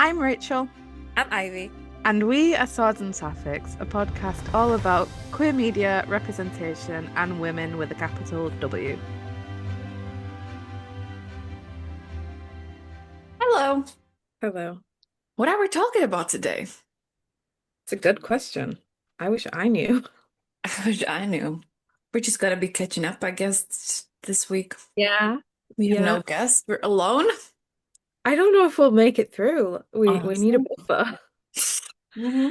I'm Rachel, I'm Ivy. and we are Swords and Sapphics, a podcast all about queer media, representation, and women with a capital W. Hello. Hello. What are we talking about today? It's a good question. I wish I knew. I wish I knew. We're just gonna be catching up, I guess, this week. Yeah, We have yeah. no guests. We're alone. I don't know if we'll make it through. We need a Honestly. buffer. hmm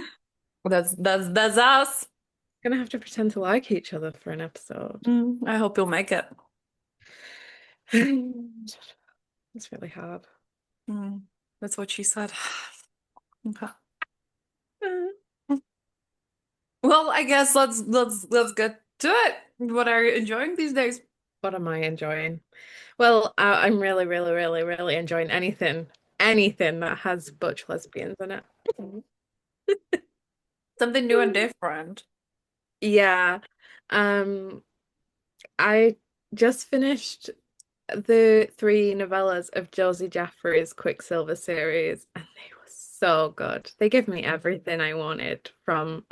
That's us. Gonna have to pretend to like each other for an episode. I hope you'll make it. It's really hard. Mm, that's what she said. Okay. Well, I guess let's get to it. What are you enjoying these days? What am I enjoying? Well, I'm really, really, really, really enjoying anything that has butch lesbians in it. Something new and different. Yeah. Um, I just finished the three novellas of Josie Jaffrey's Quicksilver series, and they were so good. They give me everything I wanted from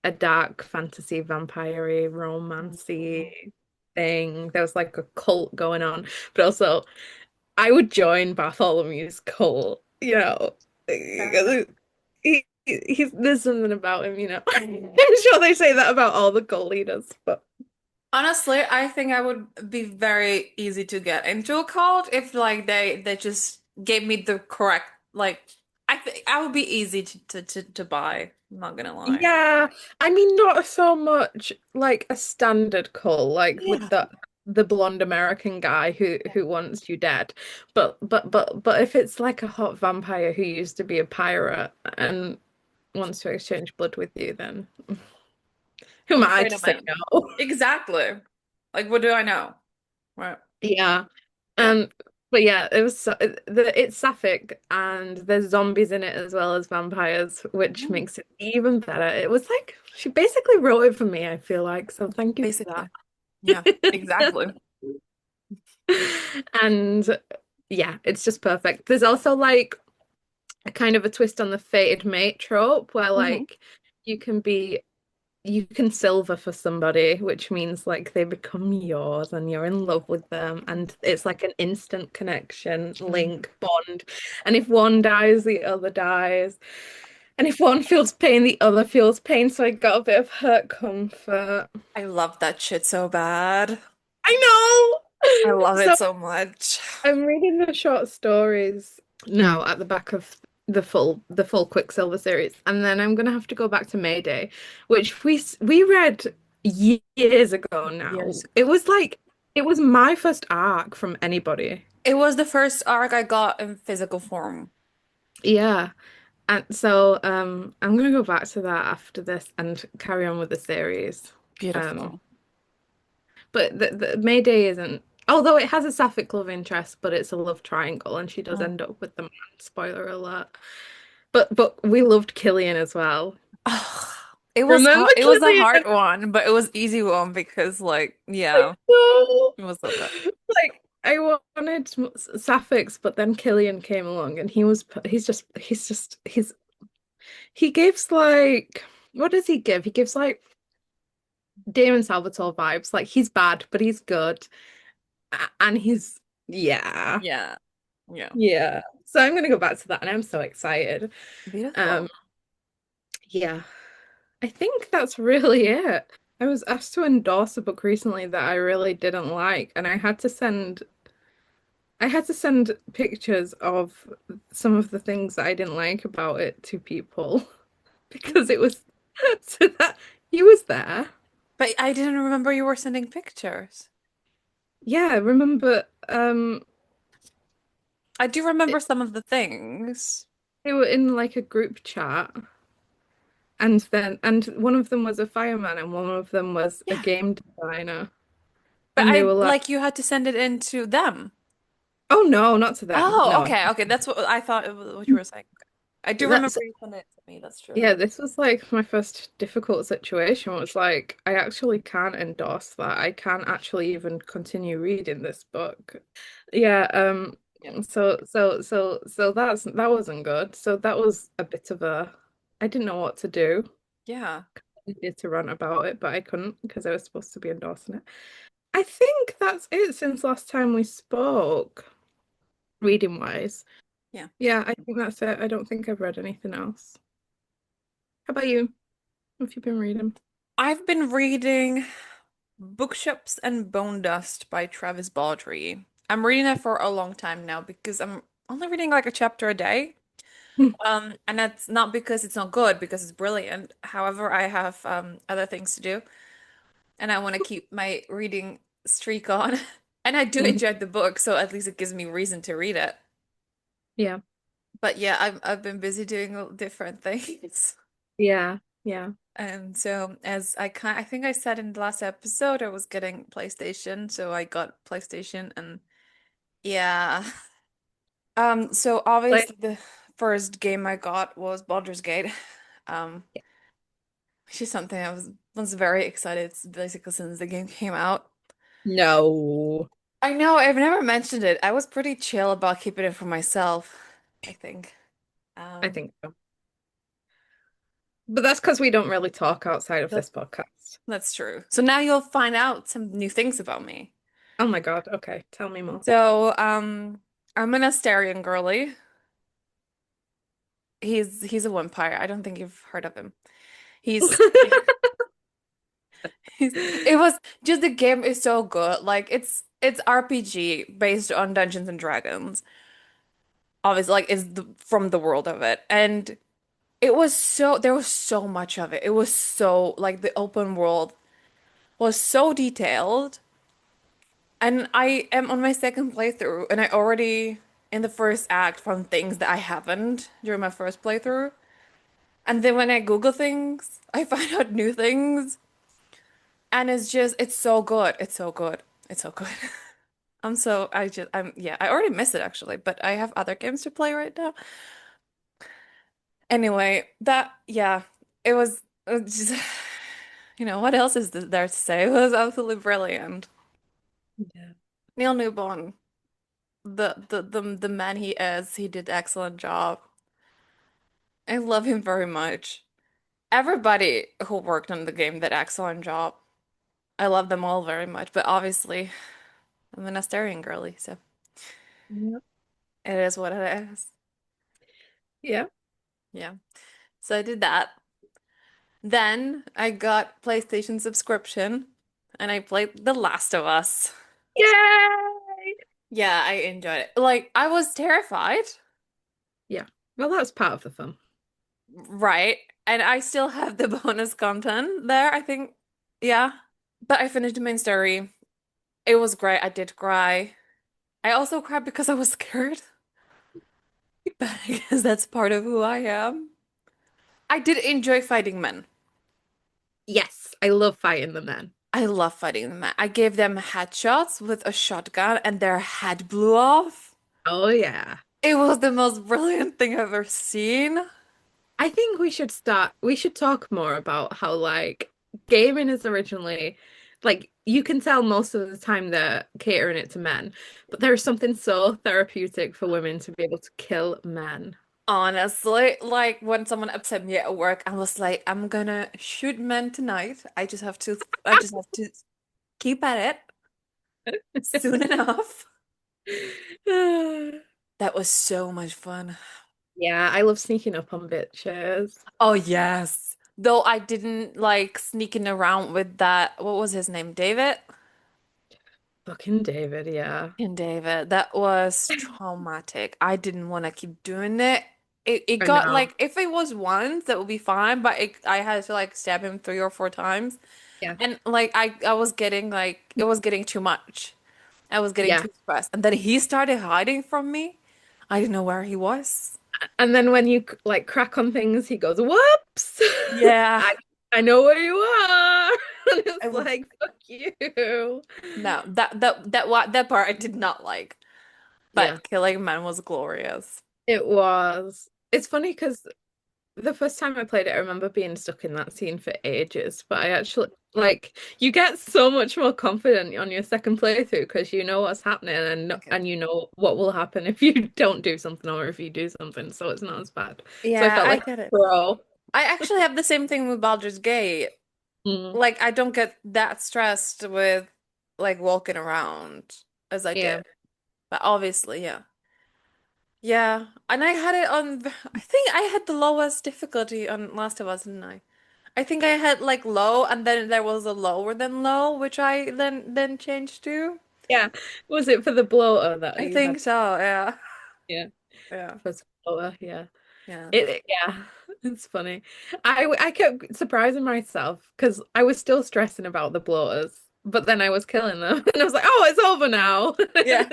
a dark fantasy, vampire-y, romancy thing. There was like a cult going on, but also I would join Bartholomew's cult, because there's something about him. I'm sure they say that about all the cult leaders, but Honestly, I think I would be very easy to get into a cult if like they just gave me the correct like I think I would be easy to buy. I'm not gonna lie. yeah, I mean, not so much like a standard cult, like with Yeah. the blonde American guy who wants you dead, but if it's like a hot vampire who used to be a pirate and wants to exchange blood with you, then who am I'm I afraid to of say him. no? Exactly. Like what do I know? Right. Yeah. Yeah. Um, but yeah, it's sapphic and there's zombies in it as well as vampires, which Mhm. makes it even better. It was like she basically wrote it for me, I feel like, so thank you for Basically. Yeah, that. exactly. And yeah, it's just perfect. There's also like a kind of a twist on the fated mate trope where hmm like you can be you can silver for somebody, which means like they become yours and you're in love with them, and it's like an instant connection, link, bond. And if one dies, the other dies. And if one feels pain, the other feels pain. So I got a bit of hurt comfort. I love that shit so bad. I I know. love So it so much. I'm reading the short stories now at the back of the full Quicksilver series, and then I'm gonna have to go back to Mayday, which we read years ago now. Years It ago. was like it was my first arc from anybody. It was the first arc I got in physical form. Yeah. And so I'm gonna go back to that after this and carry on with the series. Um Beautiful. but the Mayday isn't, although it has a sapphic love interest, but it's a love triangle and she does end up with the man, spoiler alert. But we loved Killian as well. Oh, it was Remember hard. It was a Killian? hard one, but it was easy one because like, I yeah, know. it was so good. Like I wanted Sapphics, but then Killian came along and he gives like, what does he give? He gives like Damon Salvatore vibes. Like he's bad, but he's good. And he's yeah. Yeah. Yeah. Yeah. So I'm gonna go back to that and I'm so excited. Um, Beautiful. yeah. I think that's really it. I was asked to endorse a book recently that I really didn't like, and I had to send pictures of some of the things that I didn't like about it to people because it was so that he was there. But I didn't remember you were sending pictures. Yeah, remember I do remember some of the things, they were in like a group chat. And one of them was a fireman and one of them was a yeah. game designer. But And they I were like, like you had to send it in to them. oh no, not to them. Oh, No. okay, okay. That's what I thought it was what you were saying. I do That's remember you sent it to me. That's true. yeah, this was like my first difficult situation. It was like I actually can't endorse that. I can't actually even continue reading this book. Yeah, Yeah. So that wasn't good. So that was a bit of a I didn't know what to do. Yeah. I needed to rant about it, but I couldn't because I was supposed to be endorsing it. I think that's it since last time we spoke, reading wise. Yeah. Yeah, I think that's it. I don't think I've read anything else. How about you? What have you been reading? I've been reading Bookshops and Bone Dust by Travis Baldree. I'm reading that for a long time now because I'm only reading like a chapter a day. And that's not because it's not good, because it's brilliant. However, I have other things to do, and I want to keep my reading streak on. And I do Mhm. enjoy the book, so at least it gives me reason to read it. Yeah. But yeah, I've been busy doing different things. Yeah. Yeah. And so as I think I said in the last episode, I was getting PlayStation, so I got PlayStation and yeah. So Like, obviously the first game I got was Baldur's Gate. Um, which is something I was very excited basically since the game came out. no, I know I've never mentioned it. I was pretty chill about keeping it for myself, I think. I Um, think so. But that's because we don't really talk outside of that this podcast. that's true. So now you'll find out some new things about me. Oh my God. Okay. Tell me more. So, I'm an Astarian girly. He's a vampire. I don't think you've heard of him. He's it was just the game is so good. Like it's RPG based on Dungeons and Dragons. Obviously, like is from the world of it. And it was so there was so much of it. It was so like the open world was so detailed. And I am on my second playthrough and I already in the first act found things that I haven't during my first playthrough. And then when I Google things, I find out new things. And it's so good. It's so good. It's so good. Yeah, I already miss it actually, but I have other games to play right now. Anyway, yeah, it was just, what else is there to say? It was absolutely brilliant. Yeah. Neil Newbon, the man he is, he did excellent job. I love him very much. Everybody who worked on the game did excellent job. I love them all very much, but obviously I'm an Astarian girly, so Yeah. it is what it is. Yeah. Yeah. So I did that. Then I got PlayStation subscription and I played The Last of Us. Yay! Yeah, I enjoyed it. Like I was terrified, Yeah. Well, that's part of the fun. right? And I still have the bonus content there, I think. Yeah. But I finished the main story. It was great. I did cry. I also cried because I was scared. But I guess that's part of who I am. I did enjoy fighting men. Yes, I love fighting the men. I love fighting them. I gave them headshots with a shotgun and their head blew off. Oh yeah. It was the most brilliant thing I've ever seen. I think we should talk more about how like gaming is originally like you can tell most of the time they're catering it to men, but there's something so therapeutic for women to be able to kill men. Honestly, like when someone upset me at work, I was like, I'm gonna shoot men tonight. I just have to keep at it soon enough. That was so much fun. Yeah, I love sneaking up on bitches. Oh, yes. Though I didn't like sneaking around with that. What was his name? David? Fucking David, yeah. And David, that was traumatic. I didn't want to keep doing it. It I got know. like if it was once, that would be fine, but I had to like stab him 3 or 4 times. Yeah. And like I was getting like it was getting too much. I was getting Yeah. too stressed. And then he started hiding from me. I didn't know where he was. And then when you like crack on things, he goes, "Whoops! Yeah. I I know where you are." And I it's was like, "Fuck you." no, that part I did not like. Yeah. But killing men was glorious. It was. It's funny because the first time I played it, I remember being stuck in that scene for ages. But I actually like you get so much more confident on your second playthrough because you know what's happening Okay. and you know what will happen if you don't do something or if you do something. So it's not as bad. So I Yeah, felt I like get a it. pro. I actually have the same thing with Baldur's Gate. Mm, Like, I don't get that stressed with like walking around as I yeah. did. But obviously, yeah. Yeah. And I had it on, I think I had the lowest difficulty on Last of Us, didn't I? I think I had like low, and then there was a lower than low, which I then changed to. Yeah. Was it for the bloater that I you think had? so, yeah. Yeah. Yeah. For the bloater, yeah. Yeah. Yeah, it's funny. I kept surprising myself because I was still stressing about the bloaters, but then I was killing them, and I was like, "Oh, it's over now." Yeah.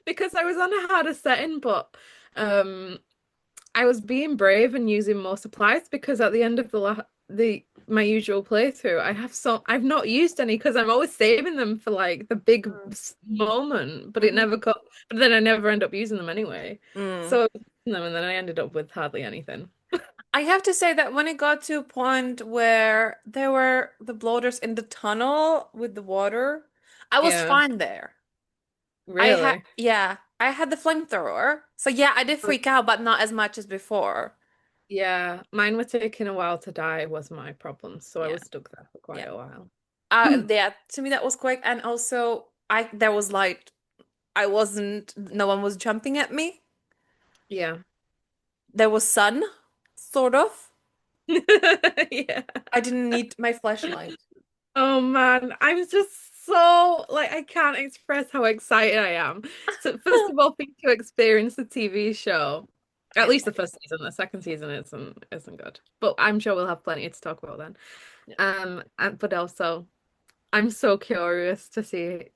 Because I was on a harder setting, but um, I was being brave and using more supplies because at the end of the my usual playthrough, I've not used any because I'm always saving them for like the big Mm. moment, but it Mhm. never got. But then I never end up using them anyway. Mm. So I was using them, and then I ended up with hardly anything. I have to say that when it got to a point where there were the bloaters in the tunnel with the water, I was Yeah, fine there. really. Yeah, I had the flamethrower. So yeah, I did freak out, but not as much as before. Yeah, mine were taking a while to die was my problem, so I Yeah, was stuck there for yeah. quite a while. Yeah, to me that was quick. And also I there was light. I wasn't, no one was jumping at me. Yeah. There was sun, sort of. Yeah. I didn't need my flashlight. Oh man, I'm just so like I can't express how excited I am. So first of all, think to experience the TV show. At Yeah, least the first season. The second season isn't good. But I'm sure we'll have plenty to talk about then. yeah. But also I'm so curious to see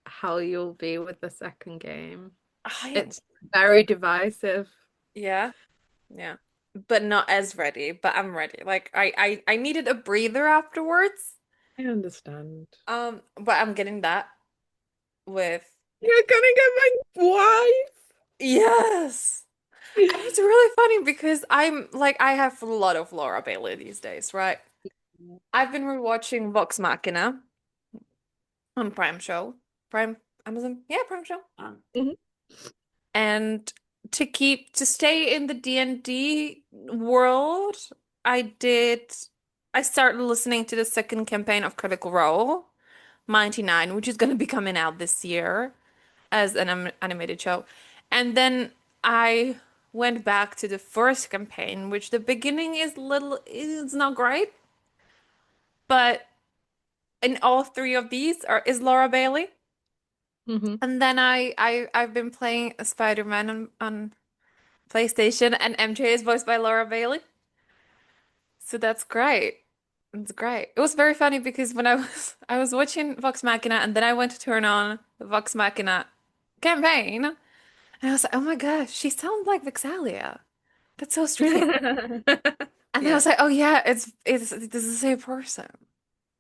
how you'll be with the second game. I It's very divisive. yeah, yeah. But not as ready, but I'm ready. Like I needed a breather afterwards. I understand. But I'm getting that with You're gonna get my yes. And it's really funny because I'm like I have a lot of Laura Bailey these days, right? wife. I've been rewatching Vox Machina on Prime Show. Prime Amazon? Yeah, Prime Show. Mhm. And to stay in the D&D world, I did I started listening to the second campaign of Critical Role 99, which is going to be coming out this year as an animated show. And then I went back to the first campaign, which the beginning is not great, but in all three of these are is Laura Bailey. Mhm. And then I've been playing Spider-Man on PlayStation, and MJ is voiced by Laura Bailey. So that's great. It's great. It was very funny because when I was watching Vox Machina and then I went to turn on the Vox Machina campaign and I was like, oh my gosh, she sounds like Vixalia. That's so strange. And I Yeah. was like, oh yeah, it's this is the same person.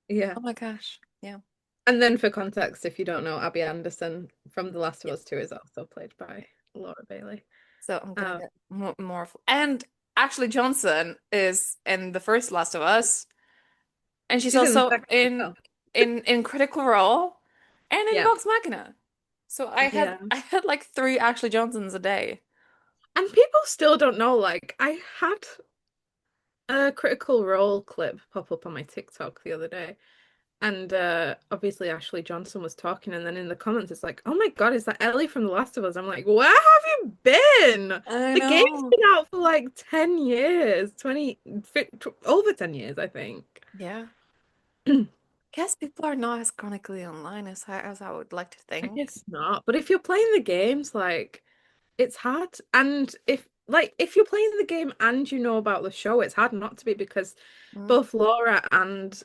Yeah. Oh my gosh. Yeah. And then for context, if you don't know, Abby Anderson from The Last of Yeah. Us 2 is also played by Laura Bailey. So I'm gonna Um, get more and Ashley Johnson is in the first Last of Us, and she's she's in the also second as well. in Critical Role and in Yeah. Vox Machina. So Yeah. I had like three Ashley Johnsons a day. And people still don't know, like, I had a Critical Role clip pop up on my TikTok the other day. And obviously Ashley Johnson was talking, and then in the comments it's like, "Oh my God, is that Ellie from The Last of Us?" I'm like, "Where have you been? I The game's know. been out for like 10 years, over 10 years, I think." Yeah. Guess people are not as chronically online as I would like to I think. guess not. But if you're playing the games, like it's hard. And if you're playing the game and you know about the show, it's hard not to be because Mm. both Laura and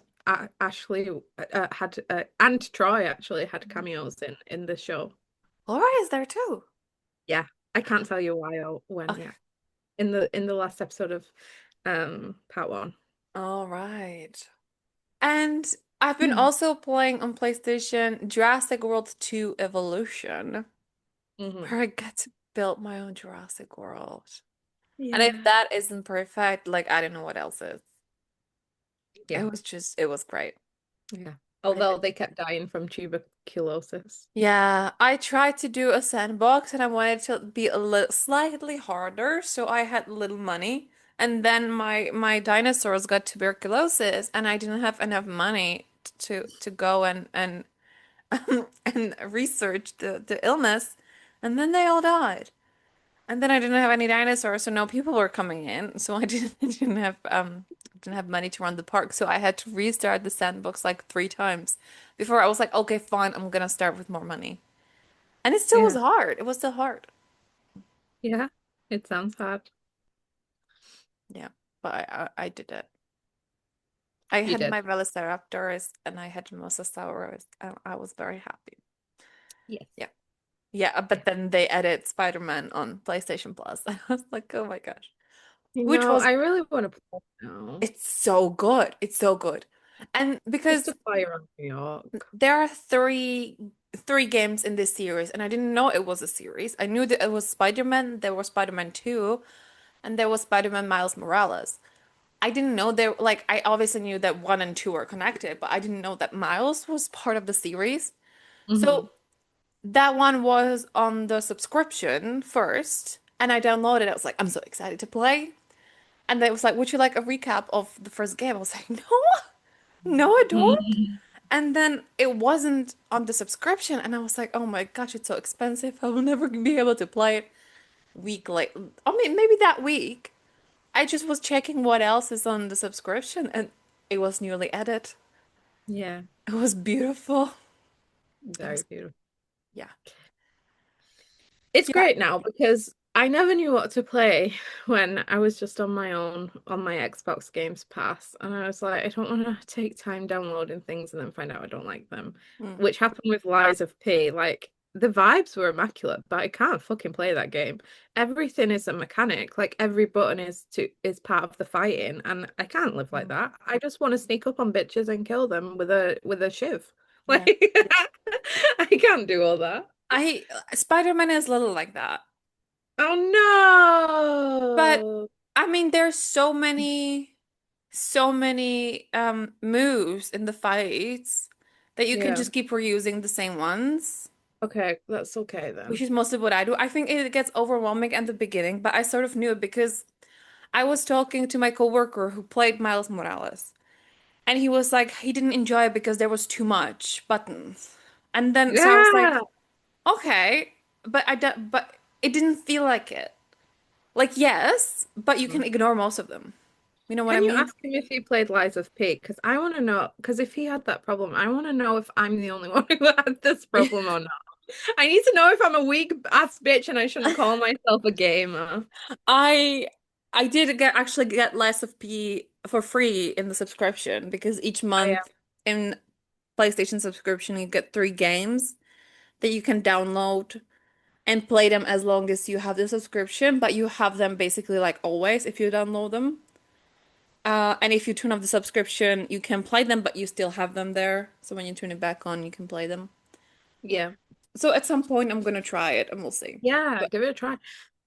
Ashley had and Troy actually had Mhm. cameos in the show. Laura is there too. Yeah, I can't tell you why or when Okay. yet. In the last episode of part one. All right. And I've been Mm. also playing on PlayStation Jurassic World 2 Evolution, Hmm. where I get to build my own Jurassic World. And if Yeah. that isn't perfect, like I don't know what else is. Yeah. It was great. Yeah. I Although they kept dying from tuberculosis. Yeah, I tried to do a sandbox and I wanted to be a little slightly harder, so I had little money. And then my dinosaurs got tuberculosis and I didn't have enough money to go and and research the illness. And then they all died. And then I didn't have any dinosaurs, so no people were coming in. So I didn't have money to run the park. So I had to restart the sandbox like 3 times before I was like, okay, fine, I'm gonna start with more money. And it still was Yeah. hard. It was still hard. Yeah. It sounds hard. Yeah, but I did it. I You had did. my Velociraptors and I had Mosasaurus and I was very happy. Yes. Yeah. Yeah, Yeah. but then they added Spider-Man on PlayStation Plus. I was like, oh my gosh. You Which know, was I really want to play now. it's so good. It's so good. And Just because to play around New York. there are three games in this series, and I didn't know it was a series. I knew that it was Spider-Man, there was Spider-Man 2, and there was Spider-Man Miles Morales. I didn't know there like I obviously knew that 1 and 2 are connected, but I didn't know that Miles was part of the series. Hmm. So that one was on the subscription first, and I downloaded it. I was like, I'm so excited to play. And they was like, would you like a recap of the first game? I was like, no, no, I don't. And then it wasn't on the subscription, and I was like, oh my gosh, it's so expensive. I will never be able to play it. Week late. I mean, maybe that week. I just was checking what else is on the subscription, and it was newly added. Yeah. It was beautiful. It Very was, beautiful. yeah. It's Yeah. great now because I never knew what to play when I was just on my own on my Xbox Games Pass. And I was like, I don't want to take time downloading things and then find out I don't like them, Mm, which happened with Lies of P. Like, the vibes were immaculate, but I can't fucking play that game. Everything is a mechanic. Like, every button is part of the fighting, and I can't live like mm. that. I just want to sneak up on bitches and kill them with a shiv. Yeah. Like, I can't do all that. I Spider-Man is little like that. But Oh I mean there's so many moves in the fights that you no. can Yeah. just keep reusing the same ones, Okay, that's okay which then. is most of what I do. I think it gets overwhelming at the beginning, but I sort of knew it because I was talking to my coworker who played Miles Morales, and he was like he didn't enjoy it because there was too much buttons. And then so I was Yeah. like, okay, but but it didn't feel like it. Like yes, but you can ignore most of them. You know what I Can you mean? ask him if he played Lies of P? Because I want to know. Because if he had that problem, I want to know if I'm the only one who had this problem or not. I need to know if I'm a weak ass bitch and I shouldn't call myself a gamer. I I did actually get less of P for free in the subscription because each I am. month in PlayStation subscription you get 3 games that you can download and play them as long as you have the subscription, but you have them basically like always if you download them. And if you turn off the subscription, you can play them, but you still have them there. So when you turn it back on, you can play them. Yeah. So at some point, I'm gonna try it and we'll see. Yeah, But give it a try.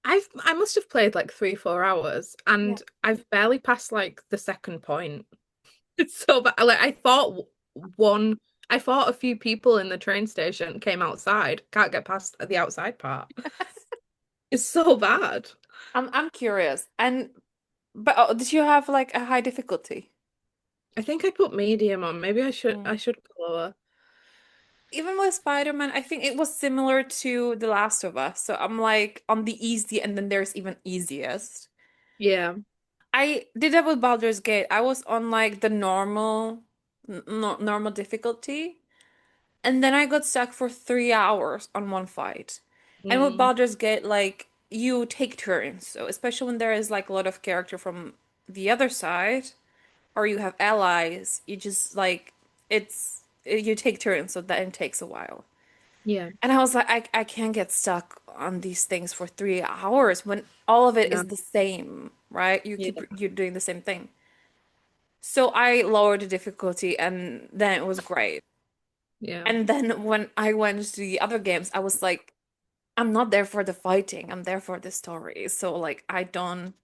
I must have played like 3, 4 hours yeah. and I've barely passed like the second point. It's so bad. Like one, I thought a few people in the train station came outside. Can't get past the outside part. It's so bad. I'm curious. And but oh, did you have like a high difficulty? I think I put medium on. Maybe Mm. I should put lower. Even with Spider-Man, I think it was similar to The Last of Us. So I'm like on the easy, and then there's even easiest. Yeah. I did that with Baldur's Gate. I was on like the normal difficulty. And then I got stuck for 3 hours on one fight. And with Mm. Baldur's Gate, like you take turns. So especially when there is like a lot of character from the other side, or you have allies, you just like you take turns, so that it takes a while. Yeah. And I was like, I can't get stuck on these things for 3 hours when all of it No. is the same, right? Yeah. You're doing the same thing. So I lowered the difficulty and then it was great. Yeah. And then when I went to the other games, I was like, I'm not there for the fighting. I'm there for the story. So like I don't.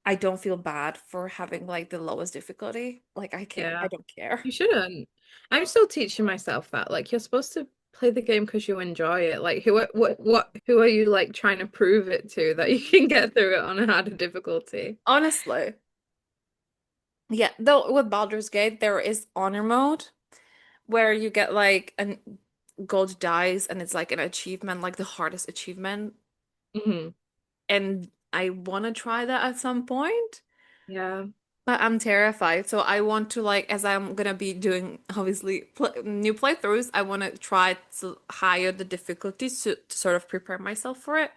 I don't feel bad for having like the lowest difficulty. Like I Yeah. don't care. You shouldn't. I'm still teaching myself that. Like you're supposed to play the game because you enjoy it. Like who are you like trying to prove it to that you can get through it on a harder difficulty? Honestly. Yeah, though with Baldur's Gate there is honor mode where you get like an gold dice and it's like an achievement, like the hardest achievement. Hmm. And I want to try that at some point, Yeah. but I'm terrified. So I want to like, as I'm gonna be doing obviously pl new playthroughs, I want to try to higher the difficulty to sort of prepare myself for it.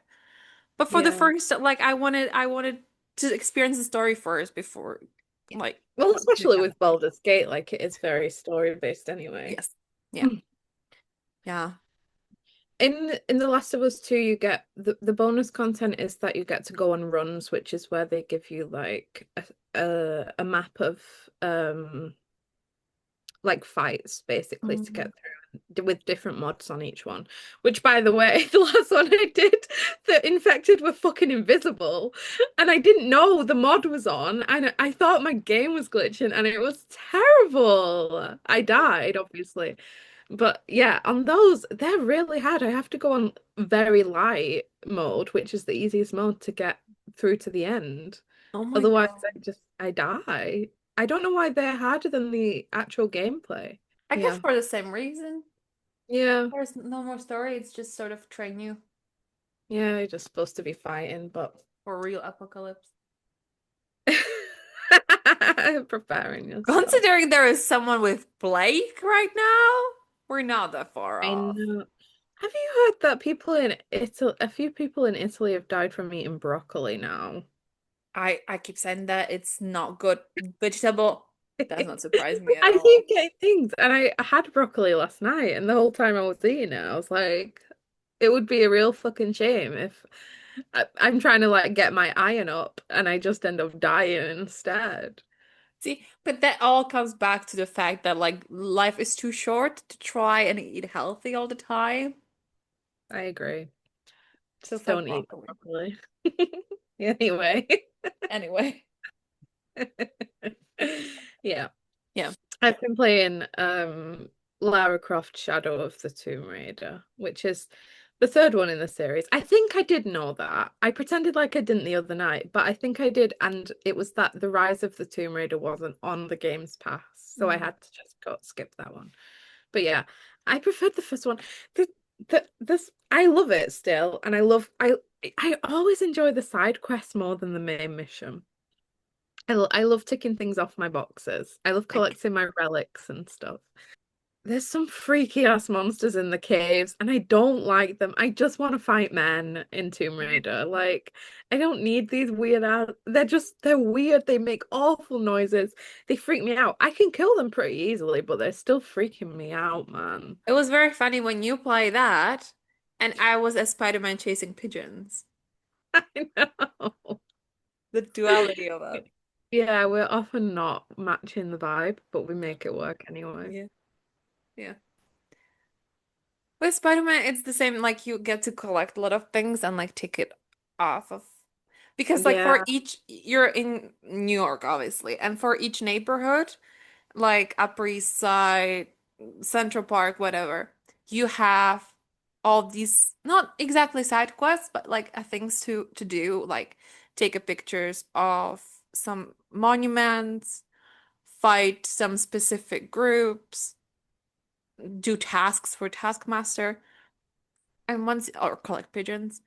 But for the Yeah. first, like I wanted to experience the story first before like Well, doing especially that. with Baldur's Gate, like it is very story based anyway. Yes. Yeah. Yeah. In The Last of Us 2, you get the bonus content is that you get to go on runs, which is where they give you like a map of like fights basically to Mhm. get through with different mods on each one. Which, by the way, the last one I did, the infected were fucking invisible, and I didn't know the mod was on, and I thought my game was glitching, and it was terrible. I died, obviously. But yeah, on those, they're really hard. I have to go on very light mode, which is the easiest mode to get through to the end. Oh my Otherwise, God. I die. I don't know why they're harder than the actual gameplay. I guess Yeah. for the same reason. Yeah. There's no more story. It's just sort of train you Yeah, you're just supposed to be fighting, but for real apocalypse. preparing yourself. Considering there is someone with Blake right now, we're not that far I off. know. Have you heard that people in Italy, a few people in Italy have died from eating broccoli now? I keep saying that it's not good vegetable. Does not surprise me at I all. keep getting things, and I had broccoli last night, and the whole time I was eating it, I was like, it would be a real fucking shame if I'm trying to like get my iron up, and I just end up dying instead. See, but that all comes back to the fact that like life is too short to try and eat healthy all the time. I agree. Just Just like don't eat broccoli. broccoli. Anyway. Anyway, Yeah. yeah. I've been playing Lara Croft Shadow of the Tomb Raider, which is the third one in the series. I think I did know that. I pretended like I didn't the other night, but I think I did, and it was that The Rise of the Tomb Raider wasn't on the Games Pass, so I Mm. had to just go skip that one. But yeah, I preferred the first one. This I love it still, and I always enjoy the side quests more than the main mission. I love ticking things off my boxes. I love Like collecting my relics and stuff. There's some freaky ass monsters in the caves, and I don't like them. I just want to fight men in Tomb Raider. Like, I don't need these weird ass. They're weird. They make awful noises. They freak me out. I can kill them pretty easily, but they're still freaking me out, man. it was very funny when you play that, and I was a Spider-Man chasing pigeons. I know. The duality of it. Yeah, we're often not matching the vibe, but we make it work anyway. Yeah. Yeah. With Spider-Man, it's the same, like you get to collect a lot of things and like take it off of because like for Yeah. each you're in New York, obviously, and for each neighborhood, like Upper East Side, Central Park, whatever, you have all these not exactly side quests, but like things to do, like take a pictures of some monuments, fight some specific groups, do tasks for Taskmaster. And once or collect pigeons.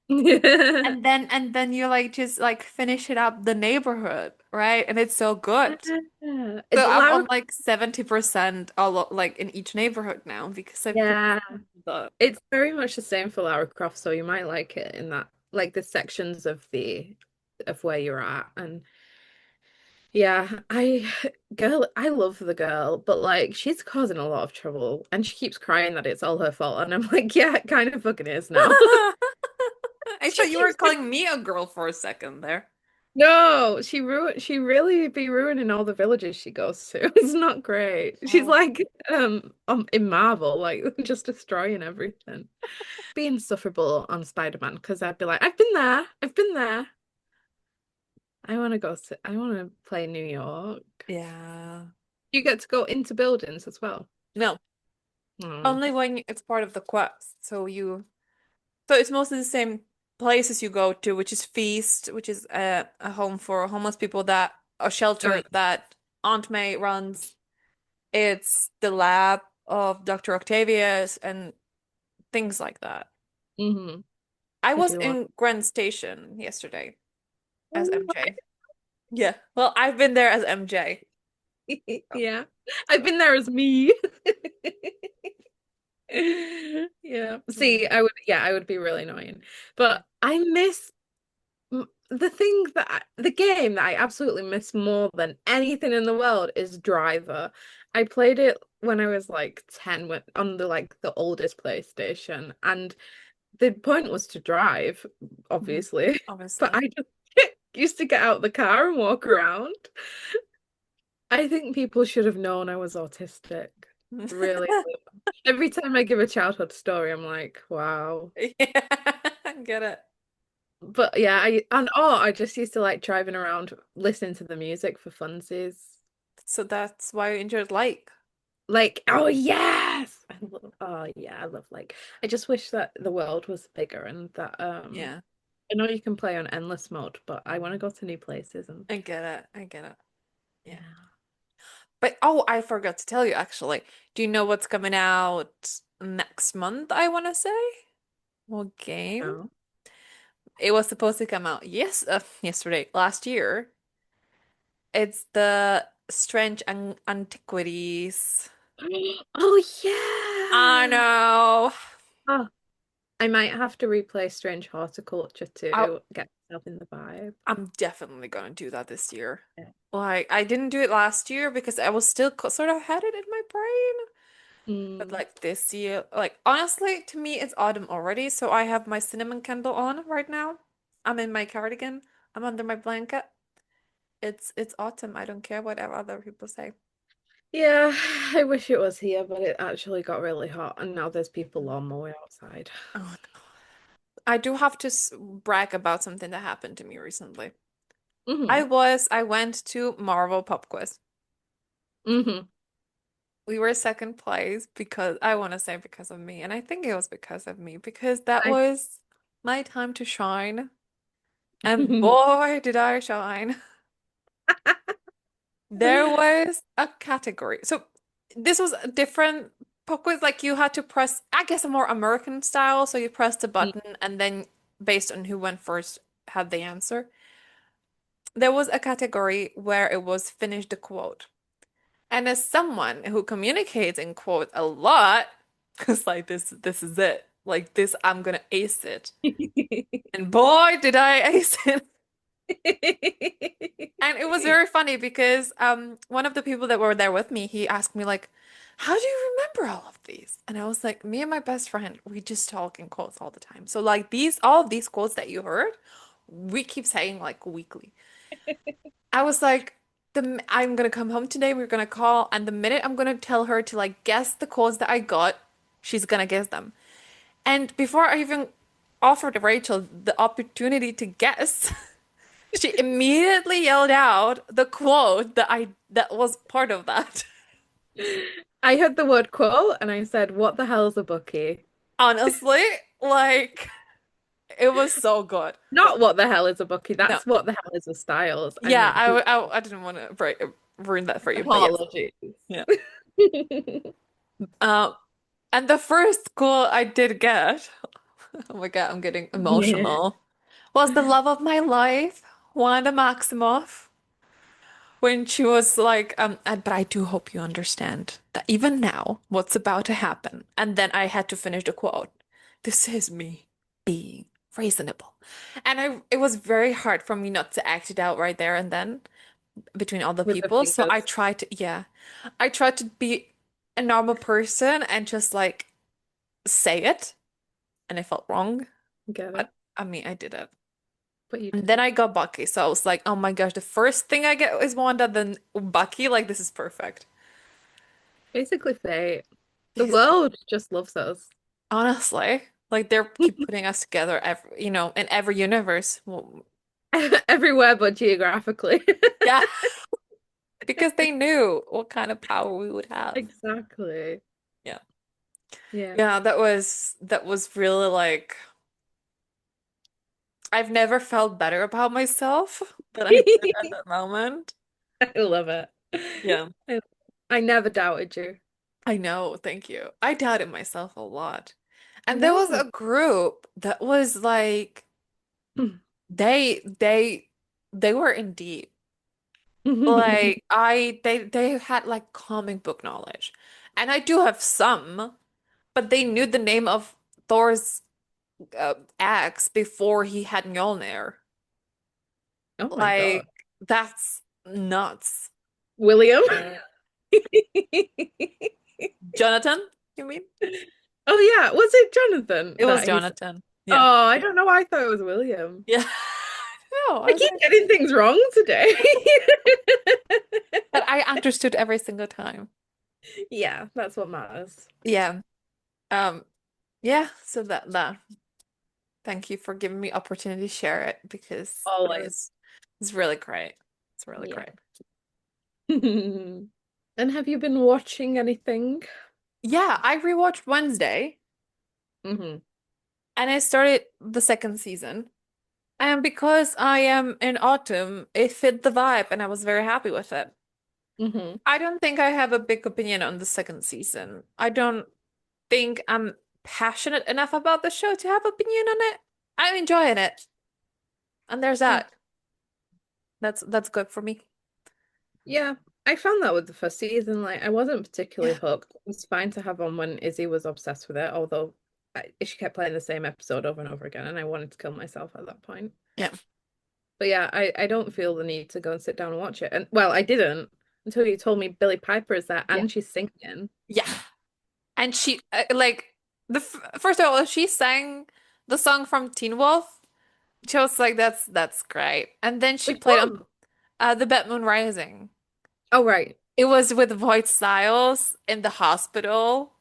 And then you like just like finish it up the neighborhood, right? And it's so good. Yeah. So I'm Lara, on like 70% all like in each neighborhood now because I've just yeah. the It's very much the same for Lara Croft, so you might like it in that like the sections of where you're at. And yeah, I love the girl, but like she's causing a lot of trouble and she keeps crying that it's all her fault. And I'm like, yeah, it kind of fucking is now. I She thought you were keeps calling me a girl for a second there. No, she really be ruining all the villages she goes to. It's not great. She's Oh. like in Marvel, like just destroying everything. Be insufferable on Spider-Man because I'd be like, I've been there. I've been there. I want to play New York. Yeah. You get to go into buildings as well. No, Oh. only when it's part of the quest. So it's mostly the same places you go to, which is Feast, which is a home for homeless people that a Oh, shelter that Aunt May runs. It's the lab of Dr. Octavius and things like that. hmm I I was do want. in Grand Station yesterday as Oh, MJ. Yeah. Well, I've been there as MJ. yeah. I've been there as me. Yeah. See, Mm. I would be really annoying. But I miss the thing the game that I absolutely miss more than anything in the world is Driver. I played it when I was like 10 on the oldest PlayStation, and the point was to drive, Mhm. obviously. But Obviously. I just used to get out the car and walk around. I think people should have known I was autistic. Really. Every time I give a childhood story, I'm like, wow. Yeah, I get it. But yeah, I just used to like driving around listening to the music for funsies. So that's why you enjoyed like. Like, oh yes. Oh yeah, I love like I just wish that the world was bigger and that Yeah, I know you can play on endless mode, but I want to go to new places and I get it. I get it. Yeah. yeah. But oh, I forgot to tell you actually. Do you know what's coming out next month, I want to say? What game? Oh. It was supposed to come out yesterday, last year. It's the Strange Antiquities. Oh I yeah. know. Oh, I might have to replay Strange Horticulture I to get myself in the vibe. I'm definitely gonna do that this year. Yeah. Like I didn't do it last year because I was still sort of had it in my brain. But Mm. like this year, like honestly, to me it's autumn already, so I have my cinnamon candle on right now. I'm in my cardigan. I'm under my blanket. It's autumn. I don't care what other people say. Yeah, I wish it was here, but it actually got really hot, and now there's people lawnmowing outside. Oh no. I do have to brag about something that happened to me recently. Hmm I went to Marvel Pop Quiz. hmm We were second place because I want to say because of me, and I think it was because of me because that I was my time to shine. And boy, did I shine. There was a category. So this was a different pop quiz. Like you had to press, I guess, a more American style. So you pressed a button and then based on who went first had the answer. There was a category where it was finish the quote. And as someone who communicates in quote a lot, it's like this is it. Like this, I'm gonna ace it. And boy, did I ace it. And it was very funny because one of the people that were there with me, he asked me like, "How do you remember all of these?" And I was like, "Me and my best friend, we just talk in quotes all the time. So like these all of these quotes that you heard, we keep saying like weekly." I was like, I'm gonna come home today, we're gonna call, and the minute I'm gonna tell her to like guess the quotes that I got, she's gonna guess them. And before I even offered Rachel the opportunity to guess, she immediately yelled out the quote that was part of that. I heard the word quote and I said, "What the hell's a bookie?" Honestly, like it was so good. Not what the hell is a bookie. No, That's what the hell is a Styles. I yeah, meant who. I didn't want to ruin that for you, but yes. Apologies. Yeah. Um, and the first quote I did get, oh my God, I'm getting Yeah. emotional, was the love of my life, Wanda Maximoff. When she was like, but I do hope you understand that even now, what's about to happen. And then I had to finish the quote. This is me being reasonable. And it was very hard for me not to act it out right there and then between all the With the people. So I fingers. tried to, yeah, I tried to be a normal person and just like say it. And I felt wrong. Get it. But I mean, I did it. But you And did then it. I got Bucky. So I was like, oh my gosh, the first thing I get is Wanda, then Bucky. Like, this is perfect. Basically fate. The world just loves us. Honestly, like they're keep putting us together every, in every universe. Well, Everywhere but geographically. Yeah, because they knew what kind of power we would have. Exactly. Yeah. Yeah. Yeah, that was really like I've never felt better about myself than I did at that moment. I love it. Yeah. I, I never doubted you. I know, thank you. I doubted myself a lot. And there was No. a group that was like they they they were in deep. Like they had like comic book knowledge. And I do have some, but they knew the name of Thor's axe before he had Mjolnir. Oh my God. Like that's nuts. William? Jonathan, you mean? Oh yeah, was it Jonathan It was that he's Jonathan. Yeah. Oh, I don't know why I thought it was William. Yeah. No, I I was keep like, getting things wrong today. but I understood every single time. Yeah, that's what matters. Yeah. Um, yeah, so that thank you for giving me opportunity to share it because Always. it's really great. It's really Yeah. great. And have you been watching anything? Yeah, I rewatched Wednesday Hmm. and I started the second season. And because I am in autumn, it fit the vibe and I was very happy with it. Hmm. I don't think I have a big opinion on the second season. I don't think I'm passionate enough about the show to have opinion on it. I'm enjoying it. And there's Yeah. that. That's good for me. Yeah, I found that with the first season. Like, I wasn't particularly Yeah. hooked. It was fine to have on when Izzy was obsessed with it, although she kept playing the same episode over and over again, and I wanted to kill myself at that point. Yeah. But yeah, I don't feel the need to go and sit down and watch it. And well, I didn't until you told me Billie Piper is there Yeah. and she's singing. Yeah. And she like the f first of all, she sang the song from Teen Wolf. She was like, that's great. And then she Which played on one? The Bad Moon Rising. Oh, right. It was with Voight Styles in the hospital.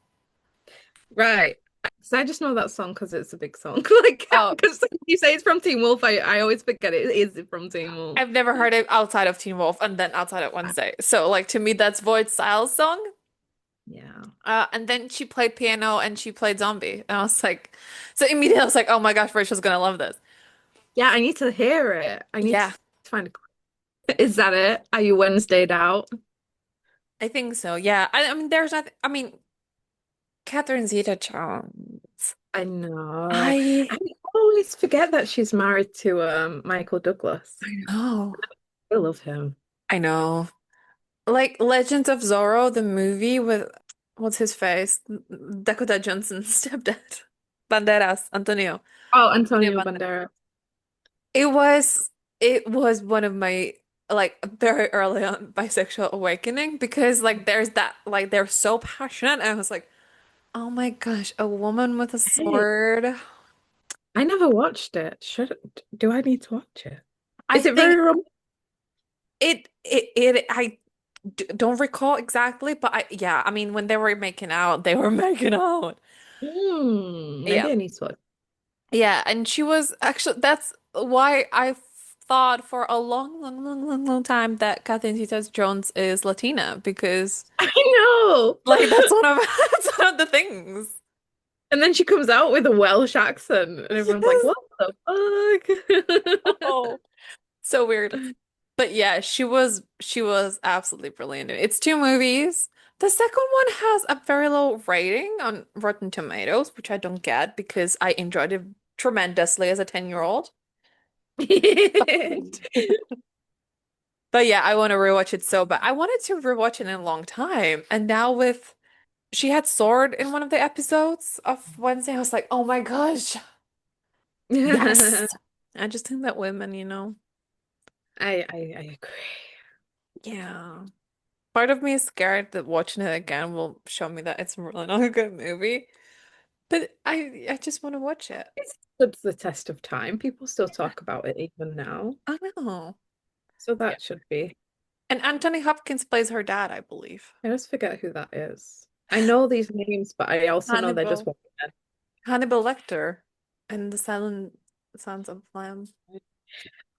Right. So I just know that song because it's a big song. Like, Oh, because you say it's from Teen Wolf, I always forget it is from Teen Wolf. I've never heard it outside of Teen Wolf and then outside of Wednesday. So like to me, that's Voight Styles' song. Yeah. And then she played piano and she played zombie. And I was like, so immediately I was like, oh my gosh, Rachel's gonna love this. Yeah, I need to hear it. I need to Yeah, find a. Is that it? Are you Wednesdayed out? I think so. Yeah. I mean, there's nothing. I mean, Catherine Zeta-Jones. I know. I I always forget that she's married to Michael Douglas. know. I love him. I know. Like Legends of Zorro, the movie with what's his face? Dakota Johnson's stepdad. Banderas, Antonio. Oh, Antonio Antonio Banderas. Banderas. It was one of my like very early on bisexual awakening because like there's that like they're so passionate and I was like, oh my gosh, a woman with a Hey, sword. I never watched it. Should do I need to watch it? I Is it think very rom don't recall exactly, but yeah, I mean when they were making out, they were making out. Maybe Yeah. I need to watch. Yeah, and she was actually that's why I thought for a long, long, long, long, long time that Catherine Zeta-Jones is Latina because I know. like that's one of that's one of the things. And then she comes out with a Welsh accent, and everyone's like, Yes. "What the fuck?" Oh, so weird. But yeah, she was absolutely brilliant. It's two movies. The second one has a very low rating on Rotten Tomatoes, which I don't get because I enjoyed it tremendously as a 10-year-old. But yeah, I want to rewatch it so bad. I wanted to rewatch it in a long time. And now with she had Sword in one of the episodes of Wednesday, I was like, oh my gosh, yes. I just think that women, I agree. yeah. Part of me is scared that watching it again will show me that it's really not a good movie. But I just want to watch it. It stood the test of time. People still talk about it even now. I know. So Yeah. that should be. And Anthony Hopkins plays her dad, I believe. I just forget who that is. I know these names, but I also know they're just Hannibal. one. Hannibal Lecter and the Silent Sons of the Lambs.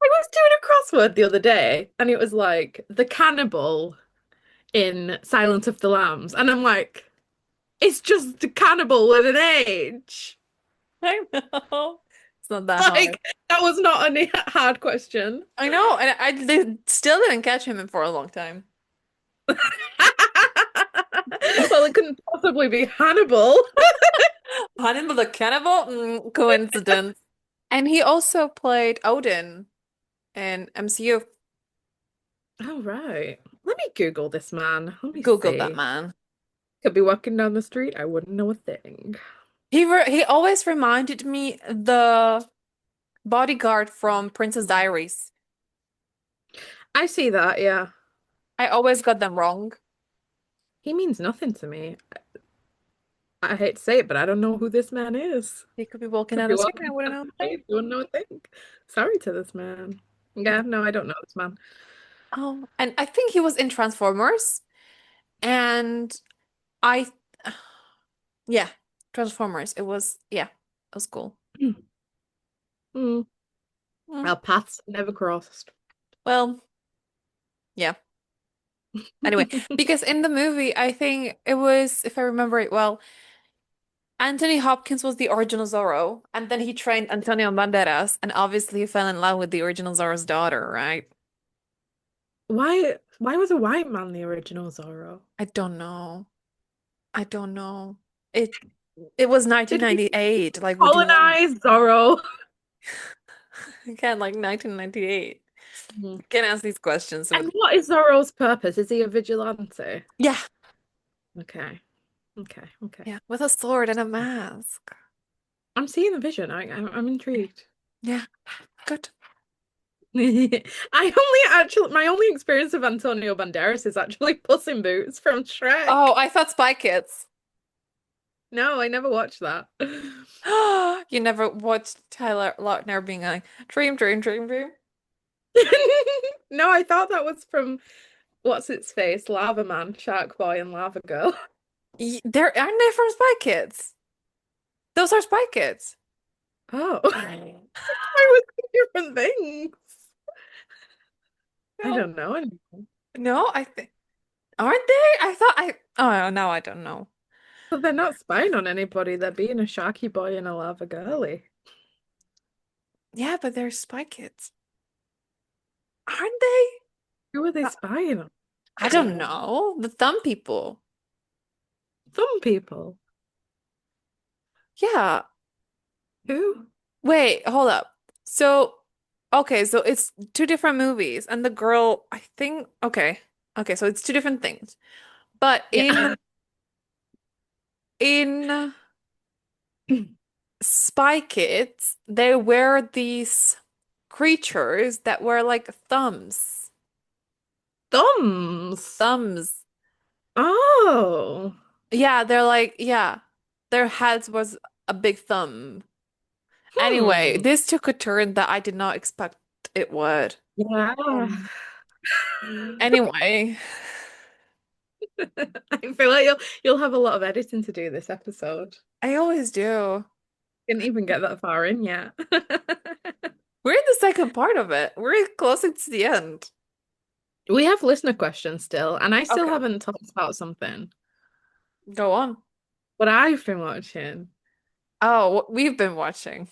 I was doing a crossword the other day, and it was like the cannibal in Silence of the Lambs, and I'm like, it's just a cannibal with an H. I know. It's not that hard. Like that was not a hard question. I know, and still didn't catch him for a long time. Well, it couldn't possibly be Hannibal. Hannibal the Cannibal? Coincidence. And he also played Odin in MCU. Oh, right. Let me Google this man. Let me Googled that see. man. Could be walking down the street. I wouldn't know a thing. He always reminded me the bodyguard from Princess Diaries. I see that, yeah. I always got them wrong. He means nothing to me. I hate to say it, but I don't know who this man is. He could be walking Could down be the street and walking I wouldn't down know the a thing. street. Wouldn't know a thing. Sorry to this man. Yeah, no, I don't know this man. Oh, and I think he was in Transformers. And I, yeah, Transformers. Yeah, it was cool. Hmm. Mm, Our paths never crossed. well, yeah. Anyway, because in the movie, I think it was, if I remember it well, Anthony Hopkins was the original Zorro, and then he trained Antonio Banderas, and obviously he fell in love with the original Zorro's daughter, right? Why was a white man the original Zorro? I don't know. I don't know. It it was Did he 1998. Like, what do you want? colonize Zorro? Again, like 1998. Mhm. You can't ask these questions with. And what is Zorro's purpose? Is he a vigilante? Yeah, Okay. Okay. Okay. yeah, with a sword and a mask. I'm seeing the vision. I'm intrigued. Yeah, good. My only experience of Antonio Banderas is actually Puss in Boots from Oh, Shrek. I thought Spy Kids. No, I never watched that. You never watched Tyler Lautner being like, dream, dream, dream, dream. No, I thought that was from what's its face? Lava Man, Shark Boy, and Lava Girl. There aren't they from Spy Kids? Those are Spy Kids. Oh, I was different things. I No, don't know anymore. no, I think aren't they? I thought I. Oh, now I don't know. But they're not spying on anybody. They're being a Sharky Boy and a Lava Girlie. Yeah, but they're Spy Kids, aren't they? Who are they Uh, spying on? I don't know. The thumb people. Some people. Yeah. Who? Wait, hold up. So, okay, so it's two different movies, and the girl, I think, okay, so it's two different things. But Yeah. in Spy Kids, they were these creatures that were like thumbs. Thumbs. Thumbs. Oh. Yeah, they're like, yeah, their heads was a big thumb. Anyway, Hmm. this took a turn that I did not expect it would. Yeah. Um, anyway, I feel like you'll have a lot of editing to do this episode. I always do. Didn't even get that far in yet. We're in the second part of it. We're closing to the end. We have listener questions still, and I still Okay, haven't talked about something. go on. What I've been watching. Oh, what we've been watching.